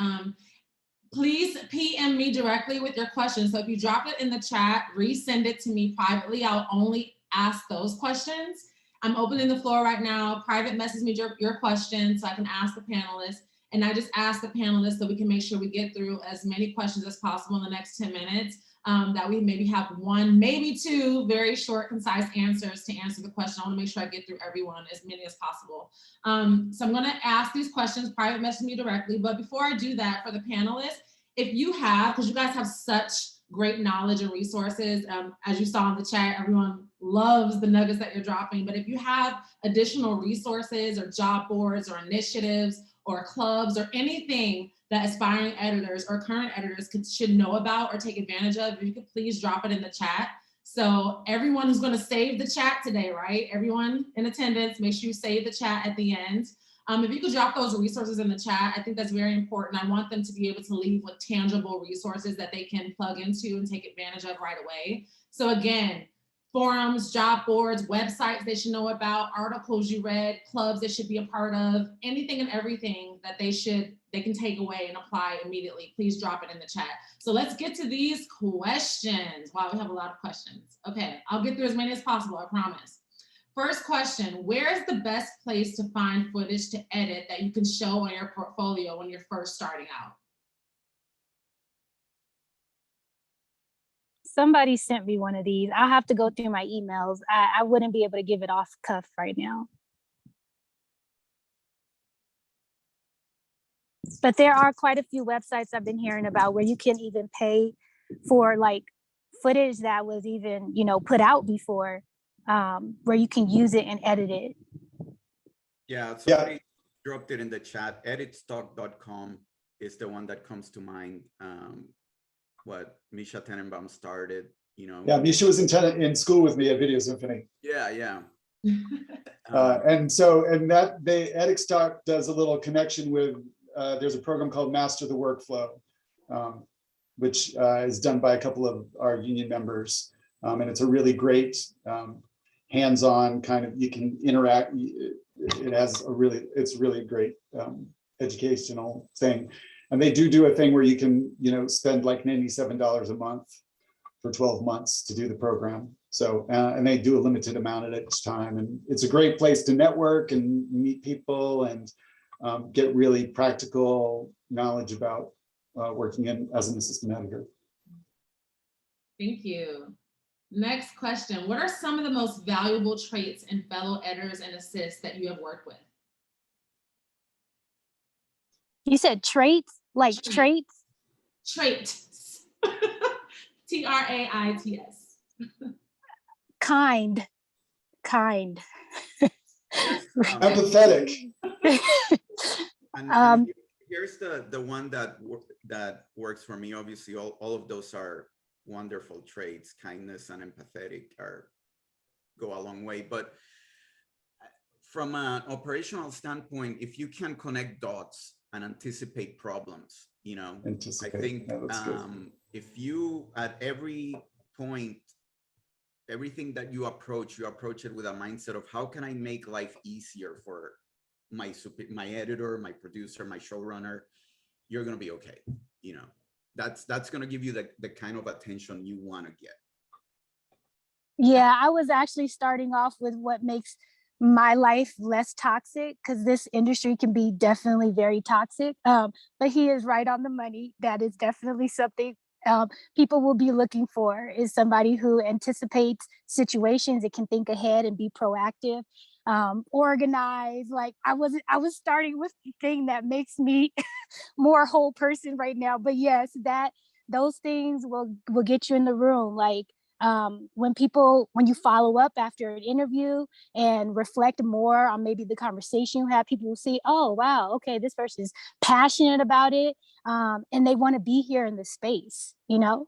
Please PM me directly with your questions. So if you drop it in the chat, resend it to me privately. I'll only ask those questions. I'm opening the floor right now. Private message me your questions so I can ask the panelists. And I just ask the panelists so we can make sure we get through as many questions as possible in the next 10 minutes. That we maybe have one, maybe two very short, concise answers to answer the question. I want to make sure I get through everyone, as many as possible. So I'm going to ask these questions, private message me directly. But before I do that, for the panelists, if you have, because you guys have such great knowledge and resources, as you saw in the chat, everyone loves the nuggets that you're dropping. But if you have additional resources or job boards or initiatives or clubs or anything that aspiring editors or current editors should know about or take advantage of, if you could please drop it in the chat. So everyone who's going to save the chat today, right? Everyone in attendance, make sure you save the chat at the end. If you could drop those resources in the chat, I think that's very important. I want them to be able to leave with tangible resources that they can plug into and take advantage of right away. So again, forums, job boards, websites they should know about, articles you read, clubs they should be a part of, anything and everything that they can take away and apply immediately. Please drop it in the chat. So let's get to these questions. Wow, we have a lot of questions. Okay, I'll get through as many as possible, I promise. First question, where is the best place to find footage to edit that you can show on your portfolio when you're first starting out? Somebody sent me one of these. I'll have to go through my emails. I wouldn't be able to give it off cuff right now. But there are quite a few websites I've been hearing about where you can even pay for like footage that was even, put out before, where you can use it and edit it. Yeah, somebody dropped it in the chat. Editstock.com is the one that comes to mind. What Misha Tenenbaum started, Yeah, Misha was in school with me at Video Symphony. Yeah. And Editstock does a little connection with, there's a program called Master the Workflow, which is done by a couple of our union members. And it's a really great hands-on kind of, you can interact. It's really great educational thing. And they do a thing where you can, spend like $97 a month for 12 months to do the program. So, and they do a limited amount at each time. And it's a great place to network and meet people and get really practical knowledge about working as an assistant editor. Thank you. Next question. What are some of the most valuable traits in fellow editors and assists that you have worked with? You said traits? Like traits? Traits. Traits. Kind. Empathetic. And here's the one that works for me. Obviously, all of those are wonderful traits. Kindness and empathetic go a long way. But from an operational standpoint, if you can connect dots and anticipate problems, I think if you at every point everything that you approach it with a mindset of how can I make life easier for my editor, my producer, my showrunner, you're going to be okay. You know, that's going to give you the kind of attention you want to get. Yeah, I was actually starting off with what makes my life less toxic, because this industry can be definitely very toxic. But he is right on the money. That is definitely something people will be looking for, is somebody who anticipates situations, it can think ahead and be proactive, organized. Like I was starting with the thing that makes me more whole person right now. But yes, those things will get you in the room. Like when you follow up after an interview and reflect more on maybe the conversation you have, people will see, oh wow, okay, this person is passionate about it, and they want to be here in the space, you know.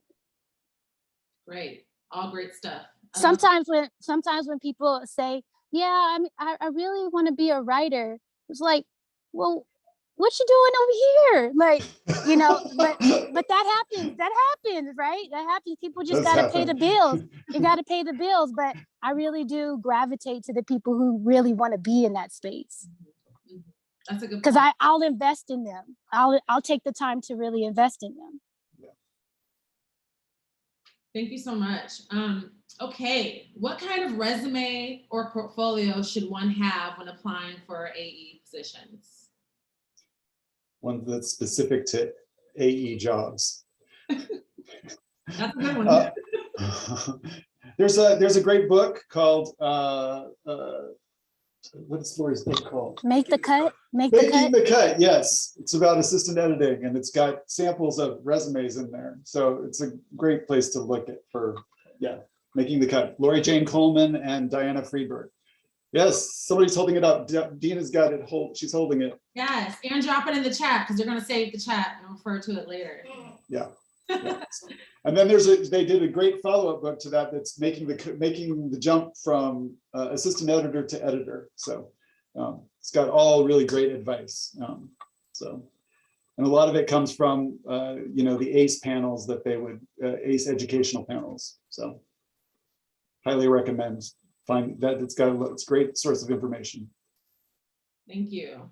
Great, all great stuff. Sometimes when people say, yeah, I really want to be a writer, it's like, well, what you doing over here? Like, you know, but that happens, right? That happens. People just got to pay the bills. You got to pay the bills. But I really do gravitate to the people who really want to be in that space. That's a good point. Because I'll invest in them. I'll take the time to really invest in them. Thank you so much. Okay, what kind of resume or portfolio should one have when applying for AE positions? One that's specific to AE jobs. That's a good one. There's a great book called what's Lori's book called? Make the cut. Making the cut. Yes, it's about assistant editing, and it's got samples of resumes in there. So it's a great place to look at for Making the Cut. Lori Jane Coleman and Diana Friedberg. Yes, somebody's holding it up. Dina's got it. She's holding it. Yes, and drop it in the chat because they're going to save the chat and refer to it later. Yeah. And then they did a great follow-up book to that that's making the jump from assistant editor to editor. So it's got all really great advice. And a lot of it comes from the ACE panels that they would ACE educational panels. So highly recommend. Find that it's a great source of information. Thank you.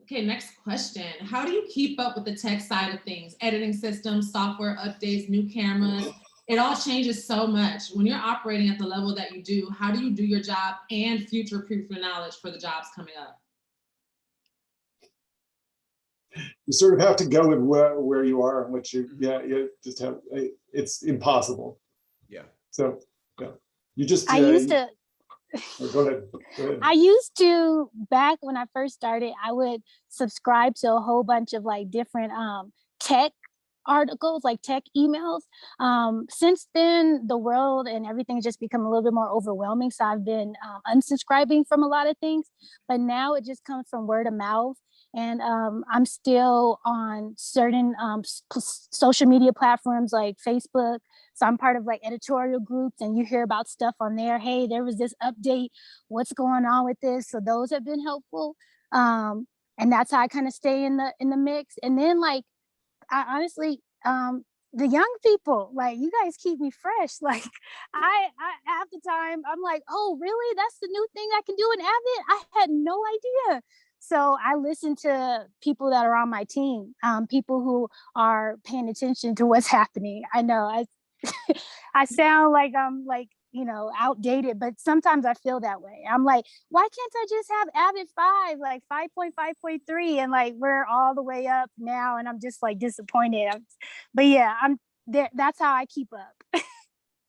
Okay, next question. How do you keep up with the tech side of things? Editing systems, software updates, new cameras. It all changes so much. When you're operating at the level that you do, how do you do your job and future-proof your knowledge for the jobs coming up? You sort of have to go with where you are and what you just have. It's impossible. Yeah. So you just. I used to. Go ahead. I used to, back when I first started, I would subscribe to a whole bunch of like different tech articles, like tech emails. Since then, the world and everything has just become a little bit more overwhelming. So I've been unsubscribing from a lot of things, but now it just comes from word of mouth. And I'm still on certain social media platforms like Facebook. So I'm part of like editorial groups, and you hear about stuff on there. Hey, there was this update. What's going on with this? So those have been helpful. And that's how I kind of stay in the mix. And then like, I honestly, the young people, like you guys keep me fresh. Like I half the time I'm like, oh really? That's the new thing I can do in Avid? I had no idea. So I listen to people that are on my team, people who are paying attention to what's happening. I know I sound like I'm like, outdated, but sometimes I feel that way. I'm like, why can't I just have Avid 5, like 5.5.3, and like we're all the way up now, and I'm just like disappointed. But yeah, I'm there. That's how I keep up.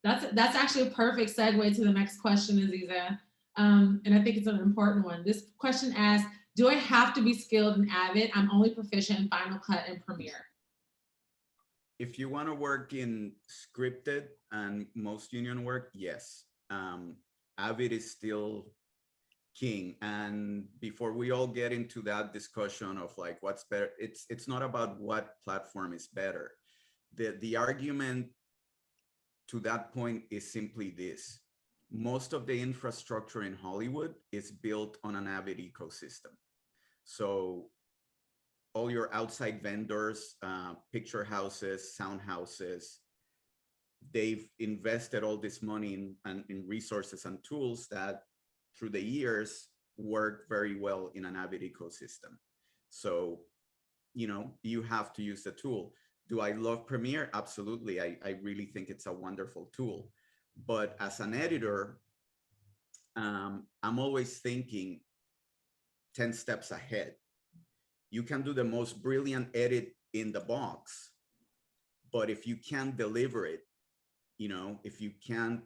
That's actually a perfect segue to the next question, Aziza. And I think it's an important one. This question asks, do I have to be skilled in Avid? I'm only proficient in Final Cut and Premiere. If you want to work in scripted and most union work, yes. Avid is still king. And before we all get into that discussion of like what's better, it's not about what platform is better. The argument to that point is simply this. Most of the infrastructure in Hollywood is built on an Avid ecosystem. So all your outside vendors, picture houses, sound houses, they've invested all this money in resources and tools that through the years work very well in an Avid ecosystem. So, you have to use the tool. Do I love Premiere? Absolutely. I really think it's a wonderful tool. But as an editor, I'm always thinking 10 steps ahead. You can do the most brilliant edit in the box, but if you can't deliver it, if you can't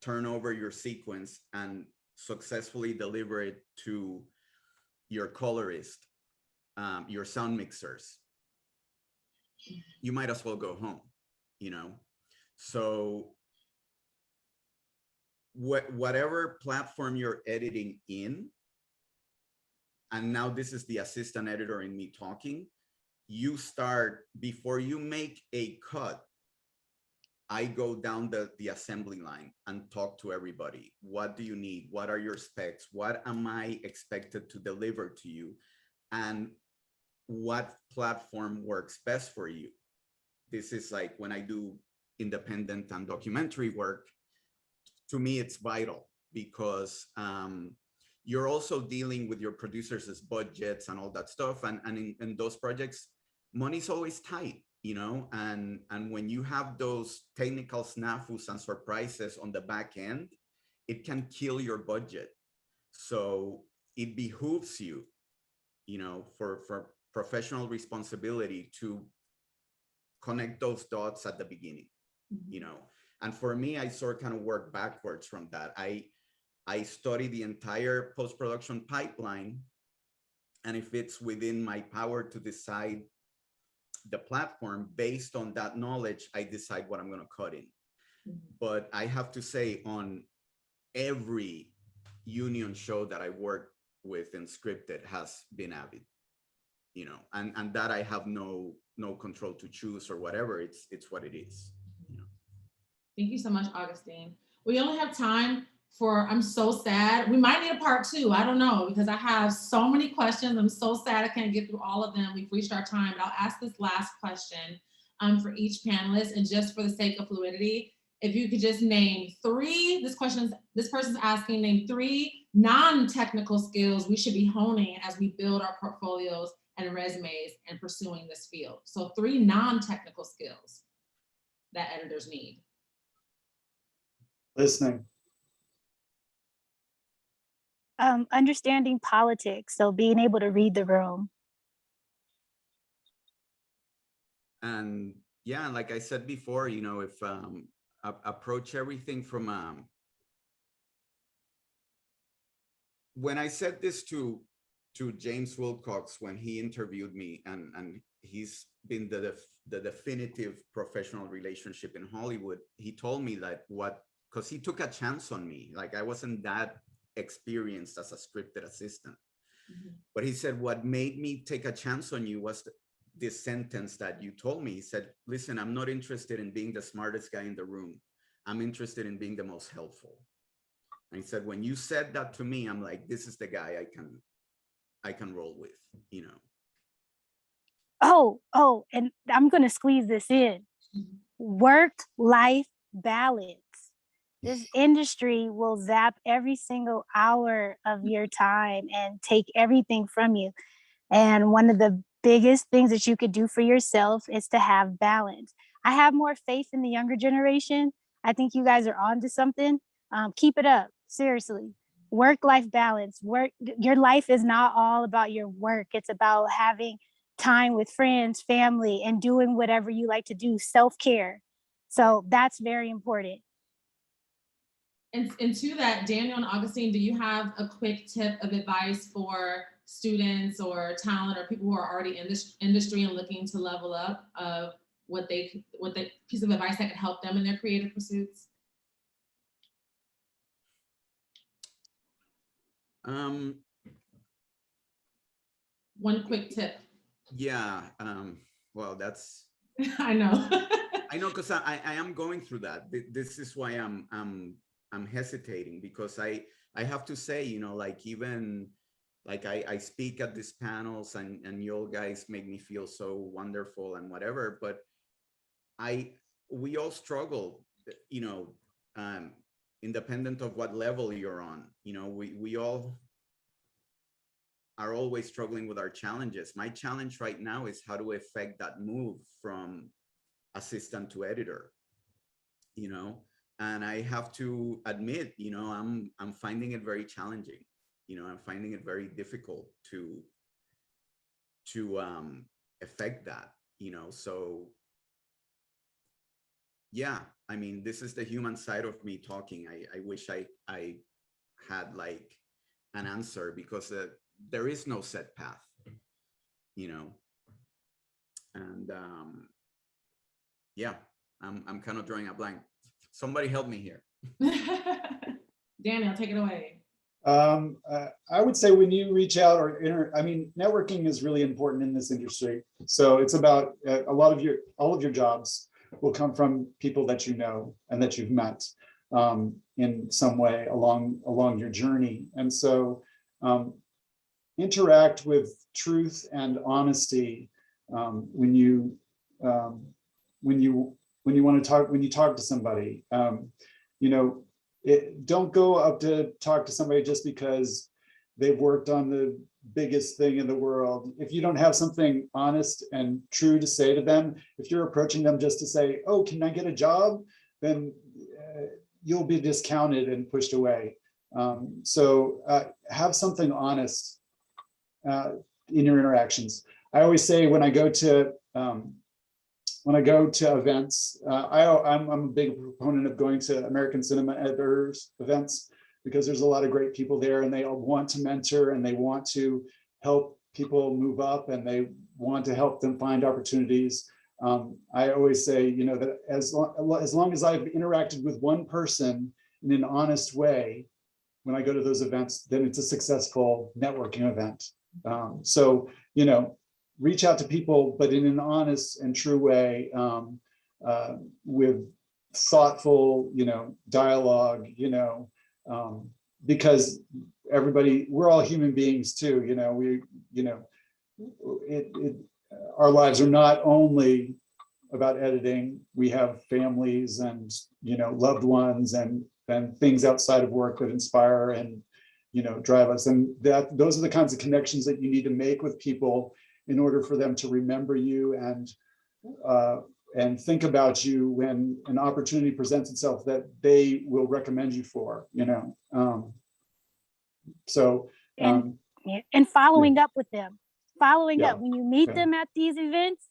turn over your sequence and successfully deliver it to your colorist, your sound mixers, you might as well go home, So whatever platform you're editing in, and now this is the assistant editor in me talking, you start, before you make a cut, I go down the assembly line and talk to everybody. What do you need? What are your specs? What am I expected to deliver to you? And what platform works best for you? This is like when I do independent and documentary work, to me, it's vital because you're also dealing with your producers' budgets and all that stuff. And in those projects, money's always tight, and when you have those technical snafus and surprises on the back end, it can kill your budget. So it behooves you, for professional responsibility to connect those dots at the beginning, And for me, I sort of kind of work backwards from that. I study the entire post-production pipeline, and if it's within my power to decide the platform based on that knowledge, I decide what I'm going to cut in. But I have to say, on every union show that I worked with and scripted has been Avid, and that I have no control to choose or whatever. It's what it is. Thank you so much, Agustín. We only have time for, I'm so sad. We might need a part 2. I don't know, because I have so many questions. I'm so sad I can't get through all of them. We've reached our time, but I'll ask this last question for each panelist. And just for the sake of fluidity, if you could just name 3, this person's asking, name 3 non-technical skills we should be honing as we build our portfolios and resumes and pursuing this field. So 3 non-technical skills that editors need. Listening. Understanding politics, so being able to read the room. And yeah, like I said before, if approach everything from when I said this to James Wilcox when he interviewed me, and he's been the definitive professional relationship in Hollywood. He told me that because he took a chance on me. Like, I wasn't that experienced as a scripted assistant. But he said, what made me take a chance on you was this sentence that you told me. He said, listen, I'm not interested in being the smartest guy in the room. I'm interested in being the most helpful. And he said, when you said that to me, I'm like, this is the guy I can roll with, Oh, and I'm going to squeeze this in. Work-life balance. This industry will zap every single hour of your time and take everything from you. And one of the biggest things that you could do for yourself is to have balance. I have more faith in the younger generation. I think you guys are on to something. Keep it up, seriously. Work-life balance. Your life is not all about your work. It's about having time with friends, family, and doing whatever you like to do, self-care. So that's very important. And to that, Daniel and Agustín, do you have a quick tip of advice for students or talent or people who are already in this industry and looking to level up, of what the piece of advice that could help them in their creative pursuits? One quick tip. Yeah. Well, that's. I know. I know, because I am going through that. This is why I'm hesitating, because I have to say, like, even like I speak at these panels and you all guys make me feel so wonderful and whatever, but I we all struggle, you know, independent of what level you're on. You know, we all are always struggling with our challenges. My challenge right now is how to effect that move from assistant to editor, you know, and I have to admit, you know, I'm finding it very challenging. You know, I'm finding it very difficult to affect that, you know. So yeah, I mean, this is the human side of me talking. I wish I had like an answer, because there is no set path, you know. And yeah, I'm kind of drawing a blank. Somebody help me here. Daniel, take it away. I would say when you reach out I mean, networking is really important in this industry. So it's about all of your jobs will come from people that you know and that you've met in some way along your journey. And so interact with truth and honesty when you want to talk, when you talk to somebody. You know, don't go up to talk to somebody just because they've worked on the biggest thing in the world. If you don't have something honest and true to say to them, if you're approaching them just to say, oh, can I get a job? Then you'll be discounted and pushed away. So have something honest in your interactions. I always say when I go to events, I'm a big proponent of going to American Cinema Editors events, because there's a lot of great people there, and they all want to mentor, and they want to help people move up, and they want to help them find opportunities. I always say, you know, that as long as I've interacted with one person in an honest way when I go to those events, then it's a successful networking event. So, you know, reach out to people, but in an honest and true way, with thoughtful, you know, dialogue, you know, because we're all human beings too, you know, our lives are not only about editing. We have families and, you know, loved ones and things outside of work that inspire and, you know, drive us. And those are the kinds of connections that you need to make with people in order for them to remember you and think about you when an opportunity presents itself that they will recommend you for, you know. And following up with them, Yeah. up when you meet them at these events.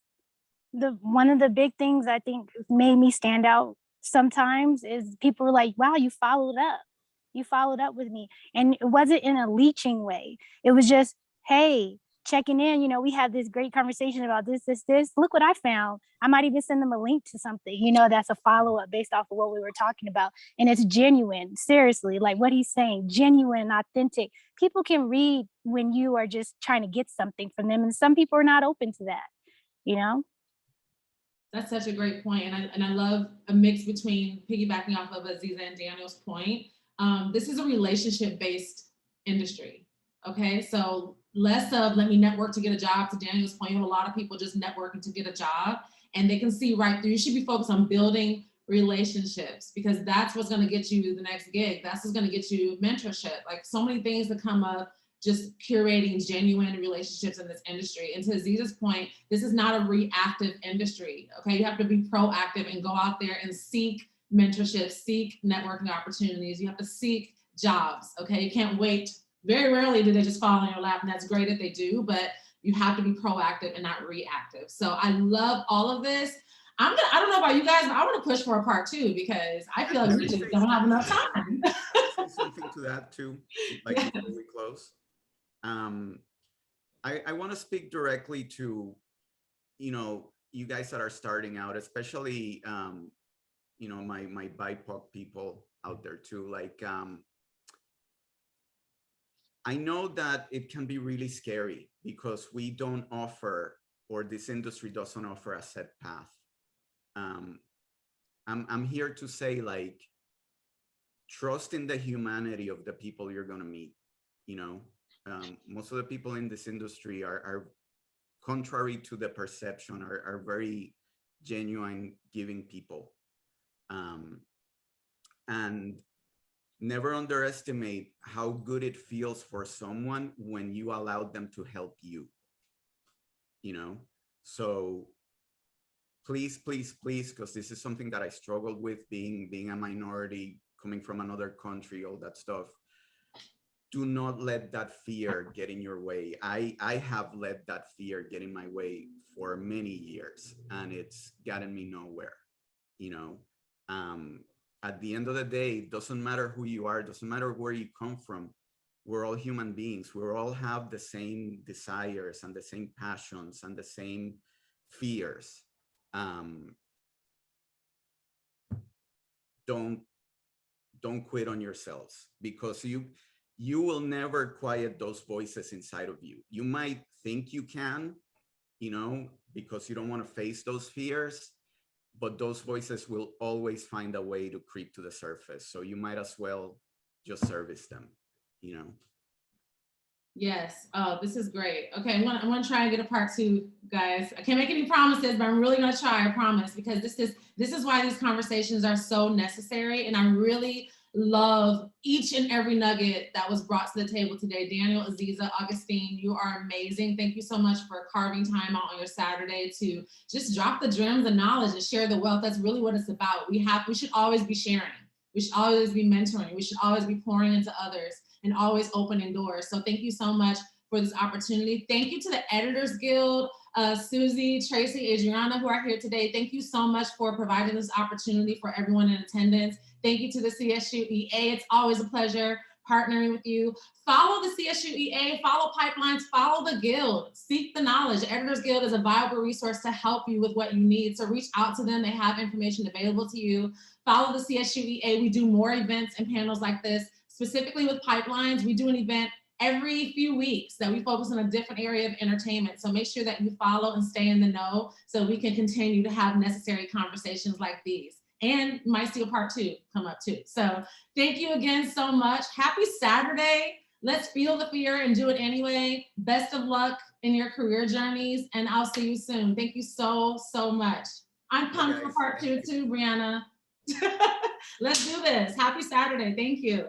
One of the big things I think made me stand out sometimes is people were like, wow, you followed up with me. And it wasn't in a leeching way. It was just, hey, checking in, you know, we had this great conversation about this, look what I found. I might even send them a link to something, you know, that's a follow-up based off of what we were talking about. And it's genuine, seriously, like what he's saying, genuine, authentic. People can read when you are just trying to get something from them. And some people are not open to that, you know? That's such a great point. And I love a mix between piggybacking off of Aziza and Daniel's point. This is a relationship-based industry, okay? So less of let me network to get a job. To Daniel's point, you have a lot of people just networking to get a job, and they can see right through. You should be focused on building relationships, because that's what's gonna get you the next gig. That's what's gonna get you mentorship. Like so many things that come up, just curating genuine relationships in this industry. And to Aziza's point, this is not a reactive industry, okay? You have to be proactive and go out there and seek mentorship, seek networking opportunities. You have to seek jobs, okay? You can't wait. Very rarely do they just fall in your lap, and that's great if they do, but you have to be proactive and not reactive. So I love all of this. I don't know about you guys, but I want to push for a part 2, because I feel like we just don't have enough time. Say something to that too, like yes. before we close. I want to speak directly to, you know, you guys that are starting out, especially, you know, my BIPOC people out there too. Like, I know that it can be really scary because we don't offer, or this industry doesn't offer a set path. I'm here to say, like, trust in the humanity of the people you're going to meet. You know, most of the people in this industry are contrary to the perception, are very genuine, giving people. And never underestimate how good it feels for someone when you allow them to help you, you know? So please, please, please, because this is something that I struggled with, being a minority, coming from another country, all that stuff. Do not let that fear get in your way. I have let that fear get in my way for many years, and it's gotten me nowhere, you know? At the end of the day, it doesn't matter who you are, it doesn't matter where you come from. We're all human beings. We all have the same desires and the same passions and the same fears. Don't quit on yourselves, because you will never quiet those voices inside of you. You might think you can, you know, because you don't want to face those fears, but those voices will always find a way to creep to the surface. So you might as well just service them, you know? Yes. Oh, this is great. Okay, I'm gonna try and get a part 2, guys. I can't make any promises, but I'm really gonna try, I promise, because this is why these conversations are so necessary. And I really love each and every nugget that was brought to the table today. Daniel, Aziza, Agustín, you are amazing. Thank you so much for carving time out on your Saturday to just drop the gems of knowledge and share the wealth. That's really what it's about. We should always be sharing. We should always be mentoring. We should always be pouring into others and always opening doors. So thank you so much for this opportunity. Thank you to the Editors Guild, Susie, Tracy, Adriana, who are here today. Thank you so much for providing this opportunity for everyone in attendance. Thank you to the CSU EA. It's always a pleasure partnering with you. Follow the CSU EA, follow Pipelines, follow the Guild, seek the knowledge. The Editors Guild is a viable resource to help you with what you need. So reach out to them. They have information available to you. Follow the CSU EA. We do more events and panels like this. Specifically with Pipelines, we do an event every few weeks that we focus on a different area of entertainment. So make sure that you follow and stay in the know so we can continue to have necessary conversations like these. And might see a part 2 come up too. So thank you again so much. Happy Saturday. Let's feel the fear and do it anyway. Best of luck in your career journeys, and I'll see you soon. Thank you so, so much. I'm pumped for part 2 too, Brianna. Let's do this. Happy Saturday. Thank you.